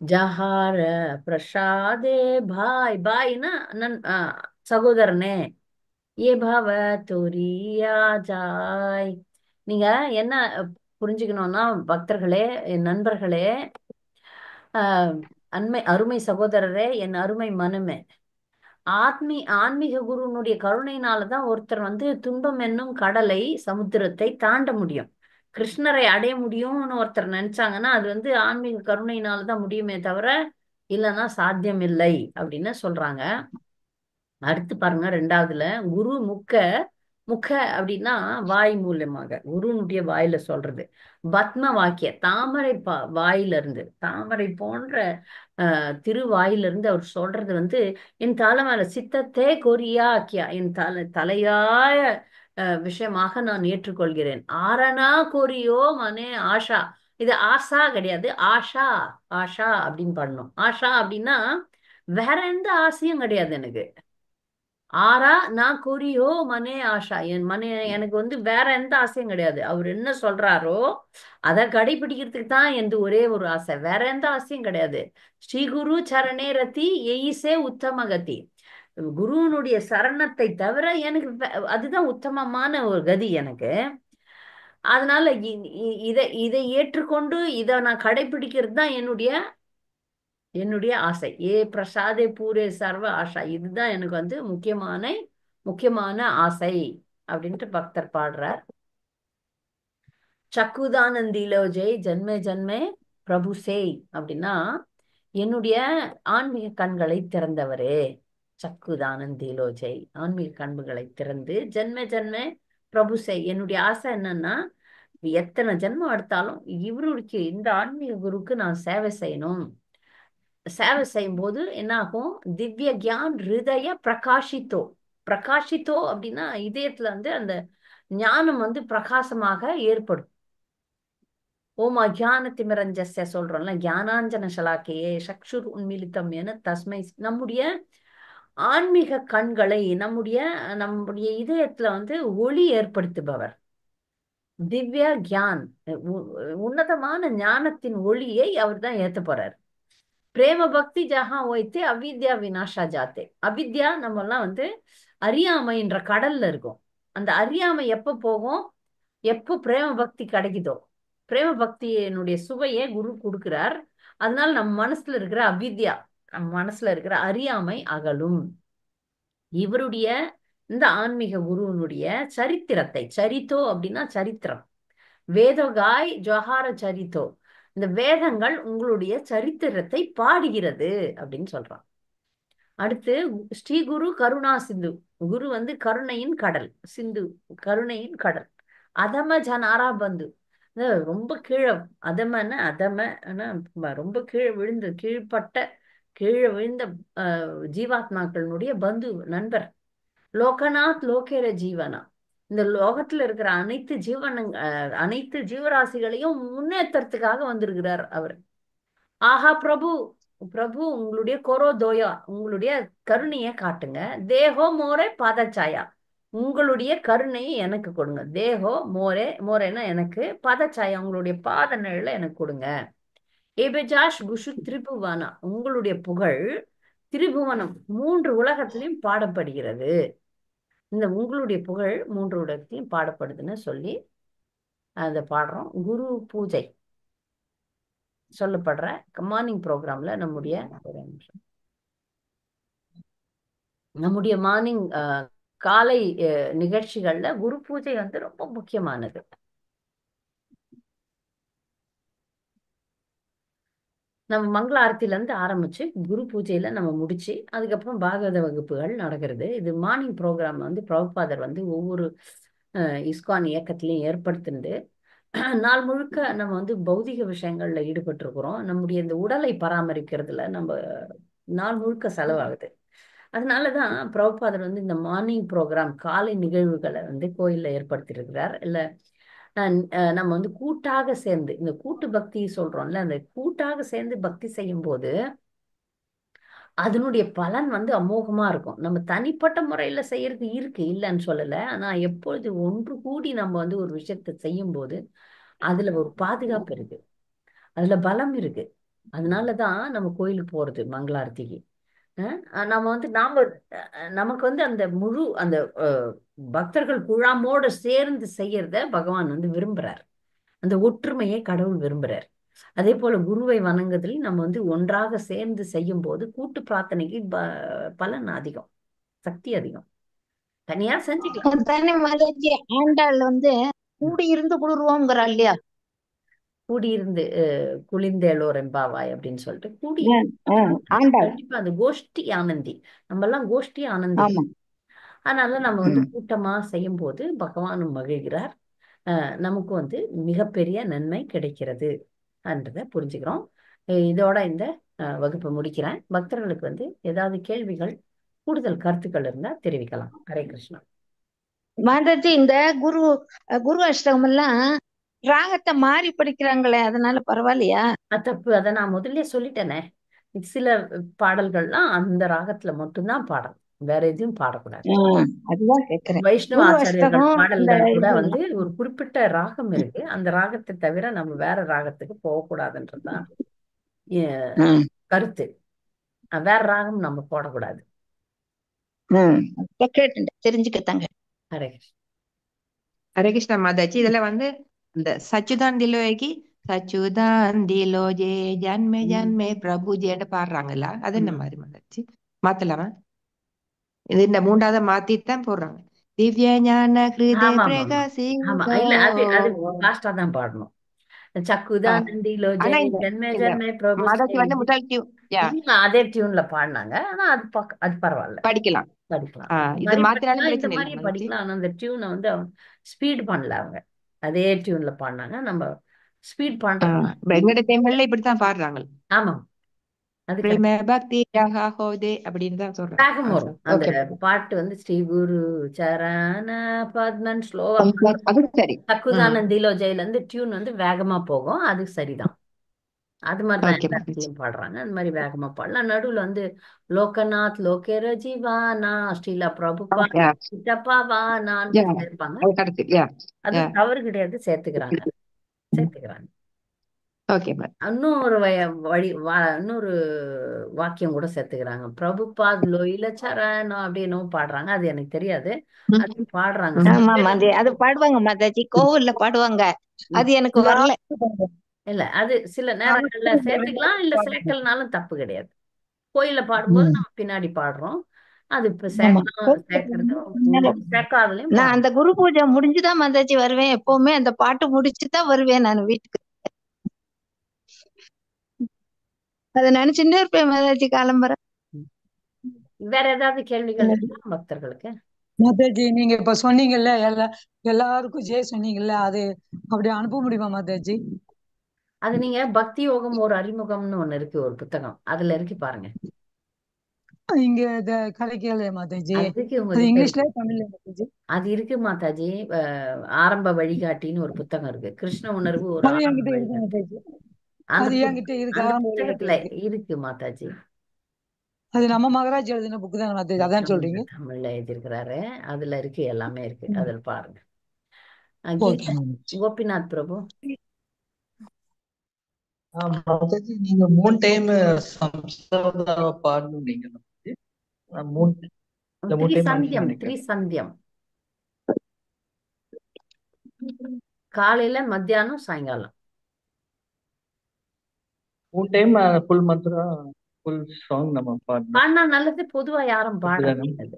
ஜஹார பிரசாதே பாய், பாய்னா சகோதரனே, ஏ பாவ தோரியா ஜாய். நீங்க என்ன புரிஞ்சுக்கணும்னா பக்தர்களே, என் நண்பர்களே, அருமை சகோதரரே, என் அருமை மனமே, ஆன்மீக குருனுடைய கருணையினாலதான் ஒருத்தர் வந்து துன்பம் என்னும் கடலை சமுத்திரத்தை தாண்ட முடியும், கிருஷ்ணரை அடைய முடியும்னு ஒருத்தர் நினைச்சாங்கன்னா அது வந்து ஆன்மீக கருணையினாலதான் முடியுமே தவிர இல்லைன்னா சாத்தியம் இல்லை அப்படின்னு சொல்றாங்க. அடுத்து பாருங்க, ரெண்டாவதுல குரு முக்க அப்படின்னா வாய் மூலமாக, குருனுடைய வாயில சொல்றது. பத்ம வாக்கிய தாமரை வாயில இருந்து, தாமரை போன்ற திருவாயிலிருந்து அவர் சொல்றது வந்து என் தலைமையில சித்தத்தே கொரியாக்கியா, என் தலையாய விஷயமாக நான் ஏற்றுக்கொள்கிறேன். ஆரணா கொரியோ மனே ஆஷா. இது ஆசா கிடையாது, ஆஷா. ஆஷா அப்படின்னு பண்ணணும். ஆஷா அப்படின்னா வேற எந்த ஆசையும் கிடையாது எனக்கு. ஆரா நான் குறியோ மனே ஆஷா, என் மனே எனக்கு வந்து வேற எந்த ஆசையும் கிடையாது. அவர் என்ன சொல்றாரோ அதை கடைபிடிக்கிறதுக்கு தான் எந்த ஒரே ஒரு ஆசை, வேற எந்த ஆசையும் கிடையாது. ஸ்ரீ குரு சரணே ரதி எயிசே உத்தம கதி. குருவனுடைய சரணத்தை தவிர எனக்கு அதுதான் உத்தமமான ஒரு கதி எனக்கு. அதனால இதை ஏற்றுக்கொண்டு இதை நான் கடைபிடிக்கிறது தான் என்னுடைய ஆசை. ஏ பிரசாதே பூரே சர்வ ஆஷா, இதுதான் எனக்கு வந்து முக்கியமான ஆசை அப்படின்ட்டு பக்தர் பாடுறார். சக்குதானந்திலோ ஜெய் ஜன்மே ஜன்மே பிரபு சேய் அப்படின்னா என்னுடைய ஆன்மீக கண்களை திறந்தவரே. சக்குதானந்திலோ ஜெய், ஆன்மீக கண்புகளை திறந்து ஜன்மே ஜன்மே பிரபு சேய். என்னுடைய ஆசை என்னன்னா எத்தனை ஜென்மம் எடுத்தாலும் இவருக்கு, இந்த ஆன்மீக குருக்கு நான் சேவை செய்யணும். சேவை செய்யும் போது என்ன ஆகும், திவ்ய கியான் ஹிருதய பிரகாஷித்தோ அப்படின்னா இதயத்துல வந்து அந்த ஞானம் வந்து பிரகாசமாக ஏற்படும். ஓம் அஜான திமிரஞ்சஸ்ய சொல்றோம்ல, ஞானாஞ்சன சலாக்கையே சக்ஷுர் உன்மிலித்தம் என தஸ்மை. நம்முடைய ஆன்மீக கண்களை நம்முடைய இதயத்துல வந்து ஒளி ஏற்படுத்துபவர். திவ்ய கியான், உன்னதமான ஞானத்தின் ஒளியை அவர் தான் ஏத்த போறார். பிரேம பக்தி ஜஹா ஓய்த்தே அவித்யா வினாஷா ஜாத்தே. அவித்யா நம்ம எல்லாம் வந்து அறியாமைன்ற கடல்ல இருக்கும். அந்த அறியாமை எப்ப போகும், எப்போ பிரேம பக்தி கிடைக்குதோ, பிரேம பக்தியினுடைய சுவையை குரு கொடுக்கிறார். அதனால நம்ம மனசுல இருக்கிற அவித்யா, நம்ம மனசுல இருக்கிற அறியாமை அகலும். இவருடைய இந்த ஆன்மீக குருவனுடைய சரித்திரத்தை, சரித்தோ அப்படின்னா சரித்திரம், வேதகாய் ஜொஹார சரித்தோ, இந்த வேதங்கள் உங்களுடைய சரித்திரத்தை பாடுகிறது அப்படின்னு சொல்றான். அடுத்து ஸ்ரீ குரு கருணா சிந்து. குரு வந்து கருணையின் கடல், சிந்து கருணையின் கடல். அதம ஜனாரா பந்து, ரொம்ப கீழே, ரொம்ப கீழே விழுந்த ஜீவாத்மாக்களுடைய பந்து, நண்பர். லோகநாத் லோகேர ஜீவனா, இந்த லோகத்துல இருக்கிற அனைத்து ஜீவராசிகளையும் முன்னேற்றத்துக்காக வந்திருக்கிறார் அவர். ஆஹா பிரபு பிரபு உங்களுடைய கொரோதோயா, உங்களுடைய கருணையை காட்டுங்க. தேஹோ மோரே பாதச்சாயா, உங்களுடைய கருணையை எனக்கு கொடுங்க. தேஹோ மோரே, மோரேன்னா எனக்கு, பாதச்சாயா உங்களுடைய பாத நிழல எனக்கு கொடுங்க. ஏபெஜாஷ் குஷு திரிபுவானா, உங்களுடைய புகழ் திரிபுவனம் 3 உலகத்திலையும் பாடப்படுகிறது. இந்த உங்களுடைய புகழ் 3 உலகத்திலையும் பாடப்படுதுன்னு சொல்லி அதை பாடுறோம். குரு பூஜை சொல்லப்படுற மார்னிங் ப்ரோக்ராம்ல நம்முடைய மார்னிங் காலை நிகழ்ச்சிகள்ல குரு பூஜை வந்து ரொம்ப முக்கியமானது. நம்ம மங்கள ஆரத்தில இருந்து ஆரம்பிச்சு குரு பூஜையில நம்ம முடிச்சு அதுக்கப்புறம் பாகவத வகுப்புகள் நடக்கிறது. இது மார்னிங் ப்ரோக்ராம் வந்து பிரபுபாதர் வந்து ஒவ்வொரு இஸ்கான் இயக்கத்திலையும் ஏற்படுத்தினது. நாள் முழுக்க நம்ம வந்து பௌதிக விஷயங்கள்ல ஈடுபட்டிருக்கிறோம். நம்முடைய இந்த உடலை பராமரிக்கிறதுல நம்ம நாள் முழுக்க செலவாகுது. அதனாலதான் பிரபுபாதர் வந்து இந்த மார்னிங் ப்ரோக்ராம் காலை நிகழ்வுகளை வந்து கோயில்ல ஏற்படுத்தியிருக்கிறார். இல்ல நம்ம வந்து கூட்டாக சேர்ந்து இந்த கூட்டு பக்தி சொல்றோம்ல, அந்த கூட்டாக சேர்ந்து பக்தி செய்யும் போது அதனுடைய பலன் வந்து அமோகமா இருக்கும். நம்ம தனிப்பட்ட முறையில செய்யறது இருக்கு, இல்லைன்னு சொல்லல. ஆனா எப்பொழுது ஒன்று கூடி நம்ம வந்து ஒரு விஷயத்த செய்யும் போது அதுல ஒரு பாதுகாப்பு இருக்கு, அதுல பலம் இருக்கு. அதனாலதான் நம்ம கோயிலுக்கு போறது மங்களாரத்திக்கு. நம்ம வந்து நமக்கு வந்து அந்த முழு அந்த பக்தர்கள் குழாமோடு சேர்ந்து செய்யறத பகவான் வந்து விரும்புறார். அந்த ஒற்றுமையை கடவுள் விரும்புறார். அதே போல குருவை வணங்குதல் நம்ம வந்து ஒன்றாக சேர்ந்து செய்யும் போது கூட்டு பிரார்த்தனைக்கு பலன் அதிகம், சக்தி அதிகம். தனியா செஞ்சுக்கலாம். தானே மாதாஜி, ஆண்டாள் வந்து கூடியிருந்து குளிர்வோம்ங்கிறா இல்லையா? கூடியிருந்து குளிர்ந்தேலோர் எம்பாவாய் அப்படின்னு சொல்லிட்டு கூடி கண்டிப்பா அந்த கோஷ்டி ஆனந்தி, நம்ம எல்லாம் கோஷ்டி ஆனந்தி. அதனால நம்ம வந்து கூட்டமா செய்யும் போது பகவானும் மகிழ்கிறார், நமக்கு வந்து மிகப்பெரிய நன்மை கிடைக்கிறது என்றதை புரிஞ்சுக்கிறோம். இதோட இந்த வகுப்பை முடிக்கிறேன். பக்தர்களுக்கு வந்து ஏதாவது கேள்விகள் கூடுதல் கருத்துக்கள் இருந்தா தெரிவிக்கலாம். ஹரே கிருஷ்ணா. மாதாஜி, இந்த குரு அஷ்டகம் எல்லாம் ராகத்தை மாறி படிக்கிறாங்களே, அதனால பரவாயில்லையா? தப்பு. அதை நான் முதல்ல சொல்லிட்டேனே. சில பாடல்கள்லாம் அந்த ராகத்துல மட்டும்தான் பாடணும், வேற எதுவும் பாடக்கூடாது. அதுதான் கேக்குறேன். வைஷ்ணவ ஆச்சாரியர்கள் பாடல்கள் கூட வந்து ஒரு குறிப்பிட்ட ராகம் இருக்கு, அந்த ராகத்தை தவிர நம்ம வேற ராகத்துக்கு போகக்கூடாதுன்றதுதான் கருத்து. வேற ராகம் நம்ம போடக்கூடாது. தெரிஞ்சுக்கத்தாங்க. ஹரே கிருஷ்ணா. ஹரே கிருஷ்ணா மாதாஜி. இதுல வந்து இந்த சச்சுதான் திலோகி சச்சுதான் திலோஜே ஜன்மே ஜன்மே பிரபு ஜேன்னு பாடுறாங்கல்ல, அது என்ன மாதிரி மாதாஜி? மாத்தலாமா? இது இந்த 3வது மாத்தித்தான் போடுறாங்க. திவ்ய ஞான ஹிருதய பிரகாசி. இல்ல அது ஃபாஸ்டா தான் பாடணும். சக்குதான் நந்திலோ ஜெய ஜன்மே ஜன்மே பிரபு வந்து முதல் டியூன் அதே டியூன்ல பாடினாங்க. ஆனா அது பரவாயில்ல, படிக்கலாம். இது மாத்தினாலும் இந்த மாதிரி படிக்கலாம். ஆனா அந்த டியூனை வந்து ஸ்பீட் பண்ணல, அவங்க அதே டியூன்ல பாடினாங்க. நம்ம ஸ்பீட் பண்றோம். எங்கட டைம்ல இப்படித்தான் பாடுறாங்க. ஆமா, அது பக்தி அப்படின்னு தான் சொல்றாங்க. ராகம் வரும். அந்த பாட்டு வந்து ஸ்ரீ குரு சரண பத்மன் ஸ்லோவா, சக்குதானந்திலோ ஜெயில இருந்து டியூன் வந்து வேகமா போகும். அது சரிதான். அது மாதிரிதான் எல்லா இடத்துலயும் பாடுறாங்க. அந்த மாதிரி வேகமா பாடலாம். நடுவுல வந்து லோகநாத் லோகேர ஜீவானா ஸ்ரீலா பிரபுபா சித்தப்பாவானான்னு சேர்ப்பாங்க. அது தவறு கிடையாது, சேர்த்துக்கிறாங்க. இன்னொரு இன்னொரு வாக்கியம் கூட சேர்த்துக்கிறாங்க. பிரபுபாத் லோயில சரணம் அப்படின்னு பாடுறாங்க. அது எனக்கு தெரியாது, அது பாடுறாங்க. அது பாடுவாங்க மாதாஜி, கோவில்ல பாடுவாங்க. அது எனக்கு வரல. இல்ல, அது சில நேரங்கள்ல சேர்த்துக்கலாம், இல்ல சேர்க்கலனாலும் தப்பு கிடையாது. கோயில்ல பாடும்போது நம்ம பின்னாடி பாடுறோம். அது இப்ப சேர்க்காதலையும். நான் அந்த குரு பூஜை முடிஞ்சுதான் மாதாஜி வருவேன். எப்பவுமே அந்த பாட்டு முடிச்சுதான் வருவேன் நான் வீட்டுக்கு. அதை நினைச்சுட்டே இருப்பேன் மாதாஜி காலம்பர. வேற ஏதாவது கேள்விகள் பக்தர்களுக்கு? மாதாஜி, நீங்க இப்ப சொன்னீங்கல்ல எல்லாருக்கும் ஜெய் சொன்னீங்கல்ல, அது அப்படி அனுப்ப முடியுமா மாதாஜி? அது நீங்க பக்தி யோகம் ஒரு அறிமுகம்னு ஒண்ணு இருக்கு, ஒரு புத்தகம், அதுல இருக்கு பாருங்க. இங்க கிடைக்கல மாதாஜி. இங்கிலீஷ்ல தமிழ்ல மாதாஜி அது இருக்கு மாதாஜி. ஆரம்ப வழிகாட்டின்னு ஒரு புத்தகம் இருக்கு. கிருஷ்ண உணர்வு ஒரு அந்த அது என்கிட்ட இருக்கா அந்த ஒரு புத்தகத்துல இருக்கு. இருக்கு மாதாஜி. அது நம்ம மகராஜ் எழுதின புக்கு தான் மாதாஜி, அதான் சொல்றீங்க? தமிழ்ல எழுதியிருக்கிறாரு, அதுல இருக்கு, எல்லாமே இருக்கு, அதுல பாருங்க. ஓகே கீதா, கோபிநாத் பிரபு. மாதாஜி நீங்க 3 டைம் சம்சாரதாவ பாடணும் நீங்க மாதாஜி. 3 டைம் திரிசந்தியம், நினைக்கிறேன். திரிசந்தியம். காலையில, மத்தியானம், சாயங்காலம். 3 time full Mantra full song நம்ம பாடணும். பாடினா நல்லது. பொதுவா யாரும் பாடுறது அப்படிதானே? இல்ல.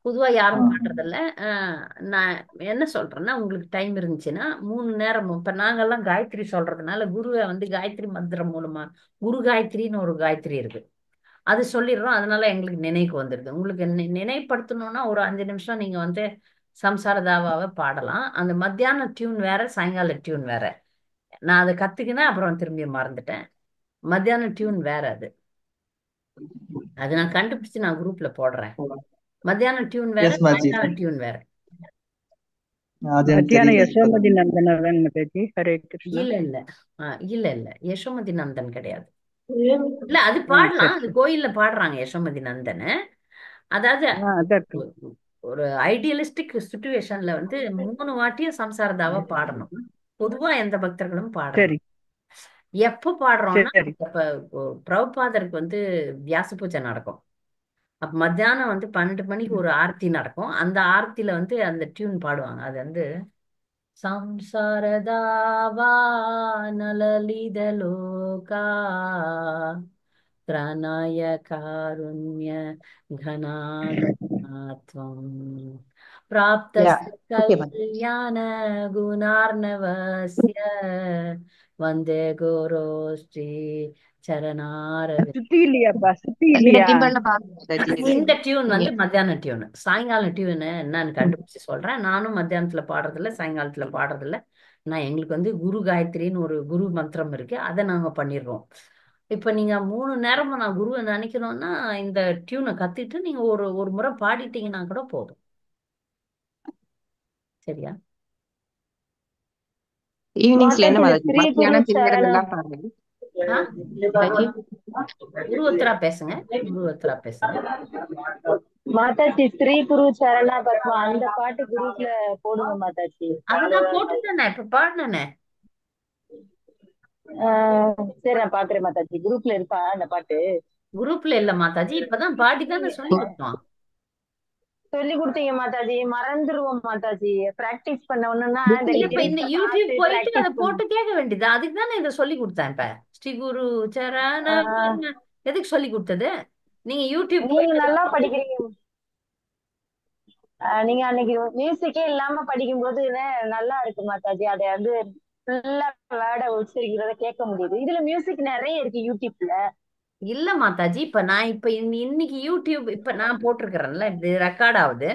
பொதுவா யாரும் பாடுறதில்ல. நான் என்ன சொல்றேன்னா, உங்களுக்கு டைம் இருந்துச்சுன்னா 3 நேரமும், இப்ப நாங்கெல்லாம் காயத்ரி சொல்றதுனால குருவை வந்து காயத்ரி மந்திரம் மூலமா, குரு காயத்ரின்னு ஒரு காயத்ரி இருக்கு, அது சொல்லிடுறோம். அதனால எங்களுக்கு நினைவுக்கு வந்துடுது. உங்களுக்கு நினைவுபடுத்தணும்னா ஒரு 5 நிமிஷம் நீங்க வந்து சம்சார தாவாவை பாடலாம். அந்த மத்தியான டியூன் வேற, சாயங்கால டியூன் வேற. நான் அதை கத்துக்கினேன், அப்புறம் திரும்பி மறந்துட்டேன். மத்தியான டியூன் வேற. அது நான் கண்டுபிடிச்சு நான் குரூப்ல போடுறேன். மத்தியான டியூன் வேற, எஸ் மாதாஜி. சாயங்கால டியூன் வேற. அது எனக்கு மத்தியான தெரியல. யசோமதி நந்தனவன் மாதாஜி. ஹரே கிருஷ்ணா. இல்ல இல்ல இல்ல இல்ல யசோமதி நந்தன் கிடையாது. இல்ல அது பாடலாம், அது சரி. கோயில்ல பாடுறாங்க யசோமதி நந்தன். அதாவது அதான் ஒரு ஐடியலிஸ்டிக் சுச்சுவேஷன்ல வந்து 3 வாட்டியும் சம்சாரதாவ பாடணும். பொதுவா எந்த பக்தர்களும் பாடணும். சரி எப்ப பாடுறோம்னா, சரி இப்ப பிரபுபாதருக்கு வந்து வியாச பூஜை நடக்கும். அப்ப மத்தியானம் வந்து 12 மணிக்கு ஒரு ஆர்த்தி நடக்கும். அந்த ஆர்த்தியில வந்து அந்த டியூன் பாடுவாங்க. அது வந்து ಸಂಸಾರದಾವಾ ನಲಲಿದಲೋಕಾ ತ್ರಾಣಾಯ ಕಾರುಣ್ಯ ಘನಾಘನಾತ್ವಂ ಪ್ರಾಪ್ತಸ್ಯ ஓகே மேம். ಕಲ್ಯಾಣ ಗುಣಾರ್ಣವಸ್ಯ ವಂದೇ ಗುರು ಶ್ರೀ ಚರಣಾರವಿಂದ. சுத்தி இல்லையாப்பா, சுத்தி இந்த இல்லையா? டிம்பர்ல பாருங்க மாதாஜி இது. இந்த டியூன் வந்து மத்தியான டியூன். சாயங்காலம் டியூன் என்னன்னு கண்டுபிடிச்சு சொல்றேன். நானும் மத்தியானத்துல பாடுறதில்ல, சாயங்காலத்துல பாடுறதில்ல. நான் எங்களுக்கு வந்து குரு காயத்ரின்னு ஒரு குரு மந்திரம் இருக்கு, அதை நாங்க பண்ணிடுறோம். இப்ப நீங்க 3 நேரமும் நான் குருவை நினைக்கணும்னா இந்த டியூனை கத்திட்டு நீங்க ஒரு முறை பாடிட்டீங்கன்னா கூட போதும். சரியா? ஈவினிங்ஸ்ல என்ன மாதாஜி மாதாஜி? ஸ்ரீ குரு மத்தியானம் சரணம். செய்யறதெல்லாம் பாருங்க ஆ? மாதாஜி. குருவத்ரா பேசுங்க, குருவத்ரா பேசுங்க. மாதாஜி ஸ்ரீ குரு சரணா பத்மா அந்த பாட்டு குரூப்ல போடுங்க மாதாஜி. அது நான் போட்டுட்டேனே, இப்ப பாடினேனே. சரி நான் பாக்குறேன் மாதாஜி. குரூப்ல இருக்கா அந்த பாட்டு? குரூப்ல இல்ல மாதாஜி, இப்பதான் பாடிதானே சொல்லி கொடுத்தோம். சொல்லி கொடுத்தீங்க மாதாஜி, மறந்துருவோம் மாதாஜி. பிராக்டிஸ் பண்ண ஒண்ணுன்னா இந்த இல்லப்ப இந்த லிரிக்ஸ் யூடியூப் பார்த்து போயிட்டு அதை பிராக்டிஸ் போட்டு கேட்க வேண்டியது. அதுக்கு தானே இதை சொல்லி கொடுத்தேன். இப்ப ஸ்ரீ குரு சரண எதுக்கு சொல்லி கொடுத்தது? நீங்க யூடியூப் நீங்க போயிட்டு நல்லா படிக்கிறீங்க. நீங்க அன்னைக்கு மியூசிக்கே இல்லாம படிக்கும்போது நல்லா இருக்கு மாதாஜி. அதை வந்து ஃபுல்லா வேர்ட உச்சரிக்கிறத கேட்க முடியுது. இதுல மியூசிக் நிறைய இருக்கு யூடியூப்ல. இல்ல மாதாஜி, இப்ப நான் இப்ப இன்னைக்கு யூடியூப் இப்ப நான் போட்டிருக்கிறேன்ல, இது ரெக்கார்ட் ஆகுது.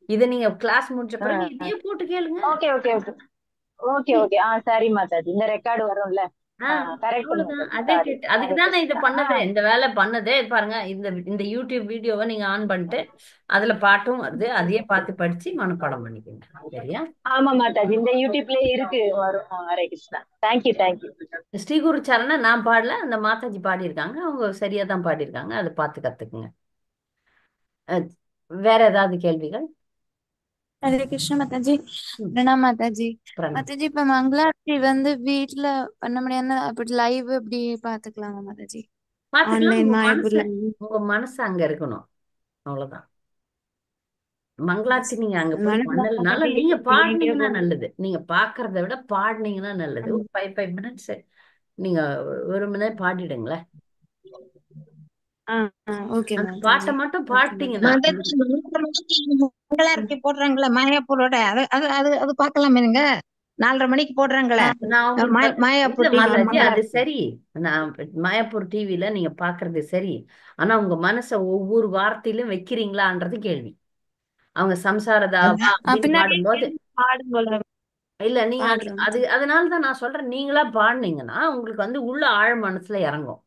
இதை நீங்க கிளாஸ் முடிச்ச பிறகு இதையே போட்டு கேளுங்க. Okay okay okay okay okay. சரி மாதாஜி, இந்த ரெக்கார்டு வரும்ல. கரெக்ட் அவ்வளவுதான். அதே அதுக்கு தான் நான் இதை பண்ணது, இந்த வேலை பண்ணது. பாருங்க, இந்த யூடியூப் வீடியோவை நீங்க ஆன் பண்ணிட்டு அதுல பாட்டும் வருது, அதையே பார்த்து படிச்சு மனப்பாடம் பண்ணிக்கோங்க. சரியா? ஆமா மாதாஜி, இந்த யூடியூப்ல இருக்கு, வரும். ஹரே கிருஷ்ணா. Thank you thank you. ஸ்ரீ குரு சரண நான் பாடல, அந்த மாதாஜி பாடியிருக்காங்க, அவங்க சரியா தான் பாடியிருக்காங்க. அதை பார்த்து கத்துக்குங்க. வேற ஏதாவது கேள்விகள்? ஹரே கிருஷ்ண மாதாஜி. பிரணாம் மாதாஜி. மாதாஜி இப்ப மங்களாரத்தி வந்து வீட்டுல பண்ண முடியாது, அப்படி லைவ் இப்படி பாத்துக்கலாமா மாதாஜி? பாத்துக்கலாம். ஆன்லைன் மாயப்பூர்ல உங்க மனசு அங்க இருக்கணும், அவ்வளவுதான். மங்களாத்தி நீங்க அங்க போய் பண்ணலனால நீங்க பாடினீங்கன்னா நல்லது. நீங்க பாக்குறத விட பாடினீங்கன்னா நல்லது. ஒரு 5 மினிட்ஸ் நீங்க ஒரு மினிட் பாடிடுங்களேன். அந்த பாட்டை மட்டும் பாட்டீங்கன்னா மங்களாரத்தி போடுறாங்களே மாயாப்பூரோட, அது அது அது பாக்கலாமேங்க. 4:30 மணிக்கு போடுறாங்களே மாயாப்பூர் மாதாஜி, அது சரி. நான் மாயாப்பூர் டிவில நீங்க பாக்குறது சரி. ஆனா உங்க மனச ஒவ்வொரு வார்த்தையிலும் வைக்கிறீங்களான்றது கேள்வி. அவங்க சம்சாரதாவா அப்படின்னு பாடும்போது இல்ல நீங்க அதனாலதான் நான் சொல்றேன், நீங்களா பாடுனீங்கன்னா உங்களுக்கு வந்து உள்ள ஆழ மனசுல இறங்கும்.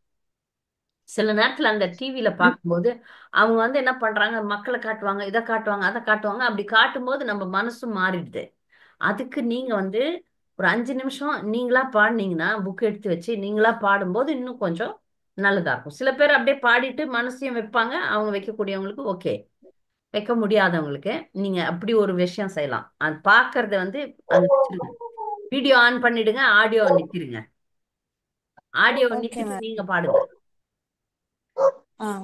சில நேரத்துல அந்த டிவில பார்க்கும்போது அவங்க வந்து என்ன பண்றாங்க, மக்களை காட்டுவாங்க, இதை காட்டுவாங்க, அதை காட்டுவாங்க. அப்படி காட்டும் போது நம்ம மனசும் மாறிடுது. அதுக்கு நீங்க வந்து ஒரு 5 நிமிஷம் நீங்களா பாடினீங்கன்னா புக் எடுத்து வச்சு நீங்களா பாடும்போது இன்னும் கொஞ்சம் நல்லதா இருக்கும். சில பேர் அப்படியே பாடிட்டு மனசையும் வைப்பாங்க, அவங்க வைக்கக்கூடியவங்களுக்கு ஓகே. வைக்க முடியாதவங்களுக்கு நீங்க அப்படி ஒரு விஷயம் செய்யலாம். அது பாக்குறத வந்து அது வச்சிருங்க. வீடியோ ஆன் பண்ணிடுங்க, ஆடியோ நிறுத்திடுங்க. ஆடியோ ஓகே நிறுத்திட்டு மேம். நீங்க பாடுங்க.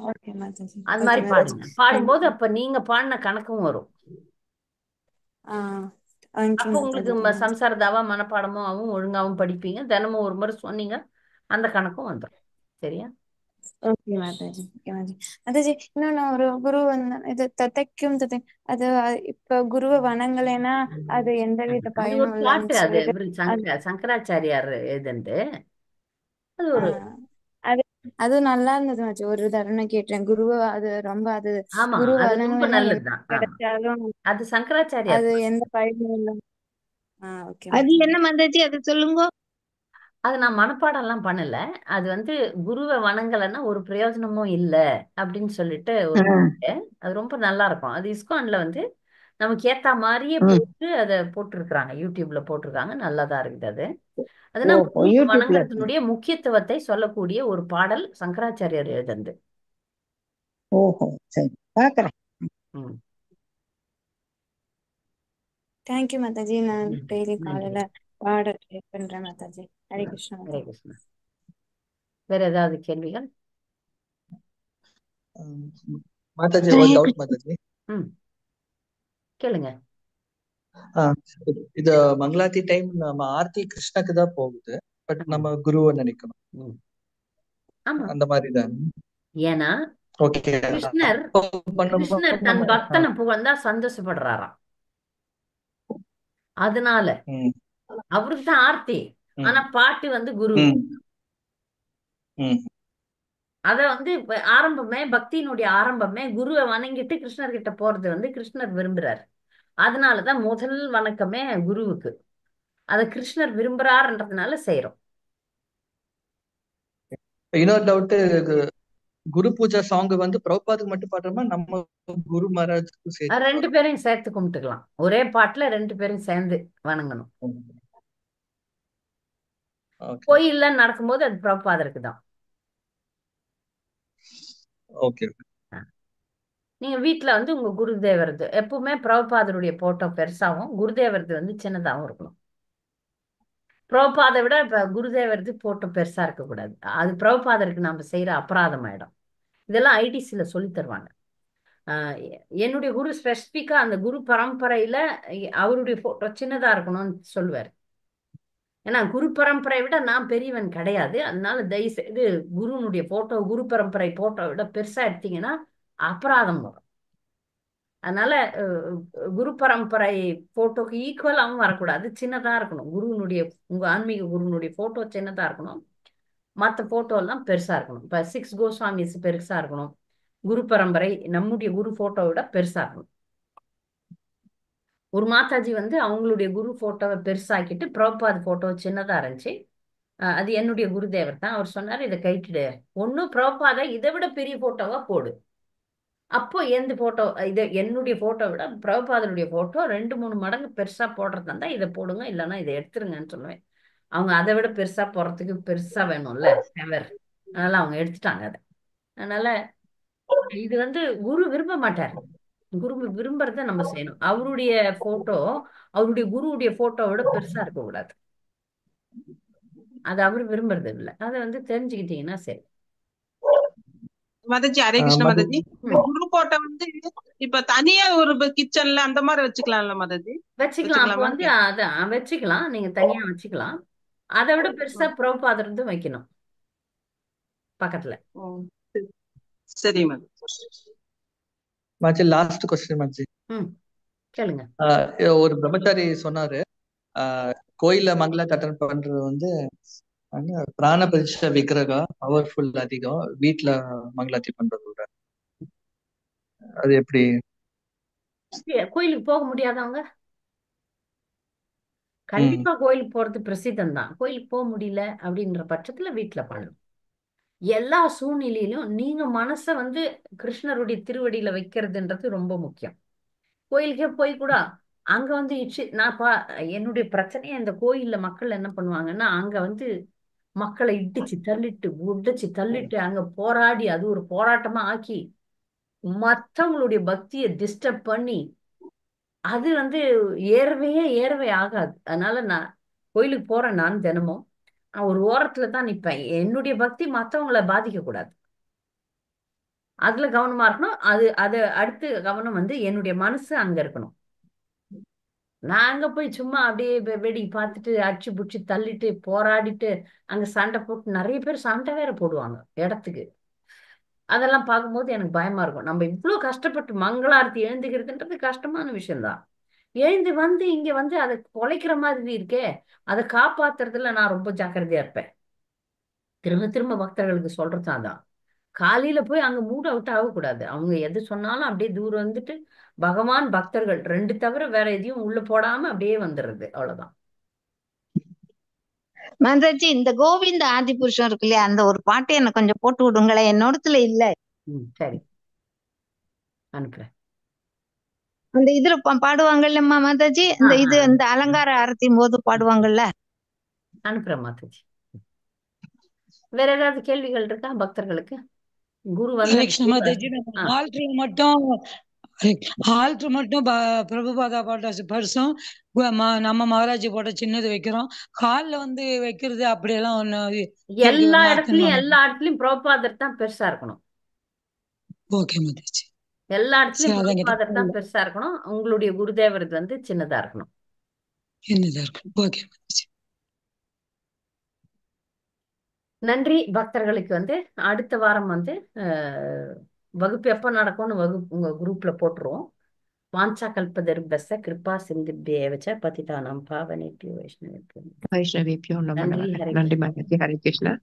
ஓகே மாதாஜி. அது ஓகே மாதிரி மாதாஜி. பாடுங்க. பாடும்போது அப்ப நீங்க பாடின கணக்கும் வரும். தேங்க்யூ அப்போ உங்களுக்கு மாதாஜி. சம்சாரதாவா மனப்பாடமும் ஆகும், ஒழுங்காவும் படிப்பீங்க. தினமும் ஒரு முறை சொன்னீங்க, அந்த கணக்கும் வந்துடும். சரியா? ஓகே மாதாஜி. ஓகே மாதாஜி. மாதாஜி இன்னொன்னு, ஒரு குரு வந்து இது தத்தைக்கும் தத்தை அது இப்ப குருவை வணங்கலைன்னா அது எந்தவித அது ஒரு பயனும் பாட்டு. இல்லைன்னு அது சொல்லிட்டு இவரு அது சங்கராச்சாரியார் எழுதுனது. அது ஒரு அது அது நல்லா இருந்தது மாச்சு. ஒரு தருணம் கேட்டேன். குருவை அது ரொம்ப அது ஆமா, குரு அது ரொம்ப வணங்கலைன்னா என்ன நல்லதுதான். ஆமா, கிடைச்சாலும் அது சங்கராச்சாரியார் அது பாட்டு. எந்த பயனும் இல்லை. ஓகே அது மாதாஜி. என்ன மாதாஜி, அது சொல்லுங்க. அது நான் மனப்பாடம் எல்லாம் பண்ணல. அது வந்து குருவை வணங்கலைன்னா ஒரு பிரயோஜனமும் இல்லை அப்படின்னு சொல்லிட்டு ஒரு பாட்டு. அது ரொம்ப நல்லா இருக்கும். அது இஸ்கான்ல வந்து நமக்கு ஏத்த மாதிரியே போட்டு அதை போட்டிருக்கிறாங்க, யூடியூப்ல போட்டிருக்காங்க. நல்லாதான் இருக்குது அது. அதுனா ஓஹோ, குருவை யூடியூப்ல இருக்கு. வணங்குறதுனுடைய முக்கியத்துவத்தை சொல்லக்கூடிய ஒரு பாடல் சங்கராச்சாரியார் எழுதுனது. ஓஹோ, சரி, பாக்குறேன். ம். தேங்க்யூ மாதாஜி. நான் டெய்லி நன்றி. காலையில பாட ட்ரை பண்றேன் மாதாஜி. ஹரே கிருஷ்ணா ஹரே மாதாஜி. கிருஷ்ணா. வேற ஏதாவது கேள்விகள்? மாதாஜி, ஒரு டவுட் மாதாஜி. ம், கேளுங்க. இது மங்களாத்தி டைம் நம்ம ஆர்த்தி கிருஷ்ணக்கு தான் போகுது, பட் நம்ம குருவை நினைக்கணும். ம். ஆமா, அந்த மாதிரி தான். ஏன்னா ஓகே. கிருஷ்ணர் தன் பக்தனை புகழ்ந்தா சந்தோஷப்படுறாராம். அதனால அவருக்கு தான் ஆர்த்தி. ஆனா பாட்டு வந்து குரு. அத வந்து ஆரம்பமே, பக்தியினுடைய ஆரம்பமே குருவை வணங்கிட்டு கிருஷ்ணர் கிட்ட போறது வந்து கிருஷ்ணர் விரும்புறாரு. அதனாலதான் முதல் வணக்கமே குருவுக்கு. அத கிருஷ்ணர் விரும்புறாருன்றதுனால செய்யறோம். இன்னொரு டவுட், குரு பூஜா சாங் வந்து பிரபுபாதுக்கு மட்டும் பாடுறோமா, நம்ம குரு மகாராஜுக்கும் சேர்த்து 2 பேரையும் சேர்த்து கும்பிட்டுக்கலாம். ஒரே பாட்டுல 2 பேரையும் சேர்ந்து வணங்கணும். கோயில்ல நடக்கும்போது அது பிரபுபாதருக்கு தான். ஓகே. நீங்க வீட்டுல வந்து உங்க குருதேவரது எப்பவுமே பிரபுபாதருடைய போட்டோ பெருசாவும் குருதேவரது வந்து சின்னதாகவும் இருக்கணும். பிரபுபாதை விட இப்ப குருதேவரது போட்டோ பெருசா இருக்கக்கூடாது. அது பிரபுபாதருக்கு நாம செய்யற அபராதம் ஆயிடும். இதெல்லாம் ஐடிசில சொல்லி தருவாங்க. என்னுடைய குரு ஸ்பெசிபிக்கா அந்த குரு பரம்பரையில அவருடைய போட்டோ சின்னதா இருக்கணும்னு சொல்லுவார். ஏன்னா குரு பரம்பரை விட நான் பெரியவன் கிடையாது. அதனால தயவு செய்து குருனுடைய போட்டோ, குரு பரம்பரை போட்டோ விட பெருசா எடுத்தீங்கன்னா அபராதம் வரும். அதனால குரு பரம்பரை போட்டோக்கு ஈக்குவலாகவும் வரக்கூடாது, சின்னதா இருக்கணும். குருனுடைய, உங்க ஆன்மீக குருனுடைய போட்டோ சின்னதா இருக்கணும். மற்ற போட்டோ எல்லாம் பெருசா இருக்கணும். இப்ப 6 கோஸ்வாமிஸ் பெருசா இருக்கணும். குரு பரம்பரை நம்முடைய குரு போட்டோ விட பெருசா இருக்கணும். ஒரு மாதாஜி வந்து அவங்களுடைய குரு போட்டோவை பெருசாக்கிட்டு பிரபுபாத் போட்டோ சின்னதா இருந்துச்சு. அது என்னுடைய குருதேவர் தான். அவர் சொன்னாரு, இதை கைட்டுடு, ஒன்னும் பிரபுபாத இதை விட பெரிய போட்டோவா போடு. அப்போ எந்த போட்டோ, இது என்னுடைய போட்டோ விட பிரபுபாதனுடைய போட்டோ 2-3 மடங்கு பெருசா போடுறதா இருந்தா இதை போடுங்க, இல்லைன்னா இதை எடுத்துருங்கன்னு சொல்லுவேன். அவங்க அதை விட பெருசா போறதுக்கு பெருசா வேணும்ல ஃபேவர். அதனால அவங்க எடுத்துட்டாங்க அதை. அதனால இது வந்து குரு விரும்ப மாட்டார். குரு விரும்புறத நம்ம செய்யணும். அவருடைய போட்டோ அவருடைய குருவுடைய போட்டோவோட பெருசா இருக்கக்கூடாது. அது அவர் விரும்புறது இல்லை. அதை வந்து தெரிஞ்சுக்கிட்டீங்கன்னா சரி. மாதாஜி, ஹரே கிருஷ்ண மாதாஜி. குரு போட்டோ வந்து இப்ப தனியா ஒரு கிச்சன்ல அந்த மாதிரி வச்சுக்கலாம்ல மாதாஜி? வச்சுக்கலாம். அப்போ வந்து அதை வச்சுக்கலாம், நீங்க தனியா வச்சுக்கலாம். அதை விட பெருசா பிரபுபாதர் வைக்கணும் பக்கத்துல. சரி மாஜி, லாஸ்ட் கொஸ்டின் மாஜி. கேளுங்க. ஒரு பிரம்மச்சாரி சொன்னாரு, கோயில்ல மங்களாத்தி அட்டன் பண்றது வந்து பிராண பிரதிஷ்ட விக்கிரகா பவர்ஃபுல் அதிகம், வீட்டுல மங்களாத்தி பண்றது விட. அது எப்படி? கோயிலுக்கு போக முடியாதவங்க கண்டிப்பா கோயிலுக்கு போறது பிரசித்தம் தான். கோயிலுக்கு போக முடியல அப்படின்ற பட்சத்துல வீட்டுல பண்ணணும். எல்லா சூழ்நிலையிலும் நீங்க மனசை வந்து கிருஷ்ணருடைய திருவடியில வைக்கிறதுன்றது ரொம்ப முக்கியம். கோயிலுக்கே போய் கூட அங்க வந்து என்னுடைய பிரச்சனையே இந்த கோயில்ல மக்கள் என்ன பண்ணுவாங்கன்னா, அங்க வந்து மக்களை உடைச்சு தள்ளிட்டு அங்க போராடி அது ஒரு போராட்டமா ஆக்கி மத்தவங்களுடைய பக்தியை டிஸ்டர்ப் பண்ணி அது வந்து ஏறவே ஆகாது. அதனால நான் கோயிலுக்கு போறேன். நான் தினமும் ஒரு ஓரத்துல தான் நிப்பேன். என்னுடைய பக்தி மத்தவங்கள பாதிக்க கூடாது. அதுல கவனமா இருக்கணும். அது அடுத்து கவனம் வந்து என்னுடைய மனசு அங்க இருக்கணும். நான் அங்க போய் சும்மா அப்படியே வெடி பார்த்துட்டு அடிச்சு புடிச்சு தள்ளிட்டு போராடிட்டு அங்க சண்டை போட்டு நிறைய பேர் சண்டை வேற போடுவாங்க இடத்துக்கு. அதெல்லாம் பார்க்கும்போது எனக்கு பயமா இருக்கும். நம்ம இவ்வளவு கஷ்டப்பட்டு மங்களாரத்தி எழுந்துக்கிறதுன்றது கஷ்டமான விஷயம்தான். எழுந்து வந்து இங்க வந்து அதை குலைக்கிற மாதிரி இருக்கே, அதை காப்பாத்துறதுல நான் ரொம்ப ஜாக்கிரதையா இருப்பேன். திரும்ப திரும்ப பக்தர்களுக்கு சொல்றது அதான். காலையில போய் அங்க மூட் அவுட் ஆகக்கூடாது. அவங்க எது சொன்னாலும் அப்படியே தூரம் வந்துட்டு பகவான் பக்தர்கள் 2 தவிர வேற எதையும் உள்ள போடாம அப்படியே வந்துடுறது. அவ்வளவுதான். மாதாஜி, இந்த கோவிந்த ஆதி புருஷன் இருக்கு இல்லையா, அந்த ஒரு பாட்டு எனக்கு கொஞ்சம் போட்டு விடுங்களேன், என்னோடத்துல இல்ல. சரி, அனுப்புறேன். அந்த இதுல பாடுவாங்கல்லம்மா மாதாஜி, இந்த அலங்கார ஆரத்தின் போது பாடுவாங்கல்ல. அனுப்புறேன் மாதாஜி. வேற ஏதாவது கேள்விகள் இருக்கா பக்தர்களுக்கு? குரு வந்து ஆல்ட்ரு மட்டும் பிரபுபாதா போட்ட பர்சும் நம்ம மகாராஜி போட்ட சின்னது வைக்கிறோம். ஹால்ல வந்து வைக்கிறது அப்படியெல்லாம் ஒண்ணு எல்லா இடத்துலயும் பிரபுபாதர் தான் பெருசா இருக்கணும். ஓகே மாதாஜி. எல்லா இடத்துலயும் பிரபுபாதர் தான் பெருசா இருக்கணும். உங்களுடைய குருதேவர் வந்து சின்னதா இருக்கணும். ஓகே மாதாஜி. நன்றி. பக்தர்களுக்கு வந்து அடுத்த வாரம் வந்து வகுப்பு எப்ப நடக்கும்னு உங்க குரூப்ல போட்டுருவோம். வாஞ்சா கல்பதர்பஸ்ஸ கிருபா சிந்துப்யேவச்ச பதிதானம் பாவனேபியோ வைஷ்ணவேபியோ நன்றி. ஹரே கிருஷ்ணா.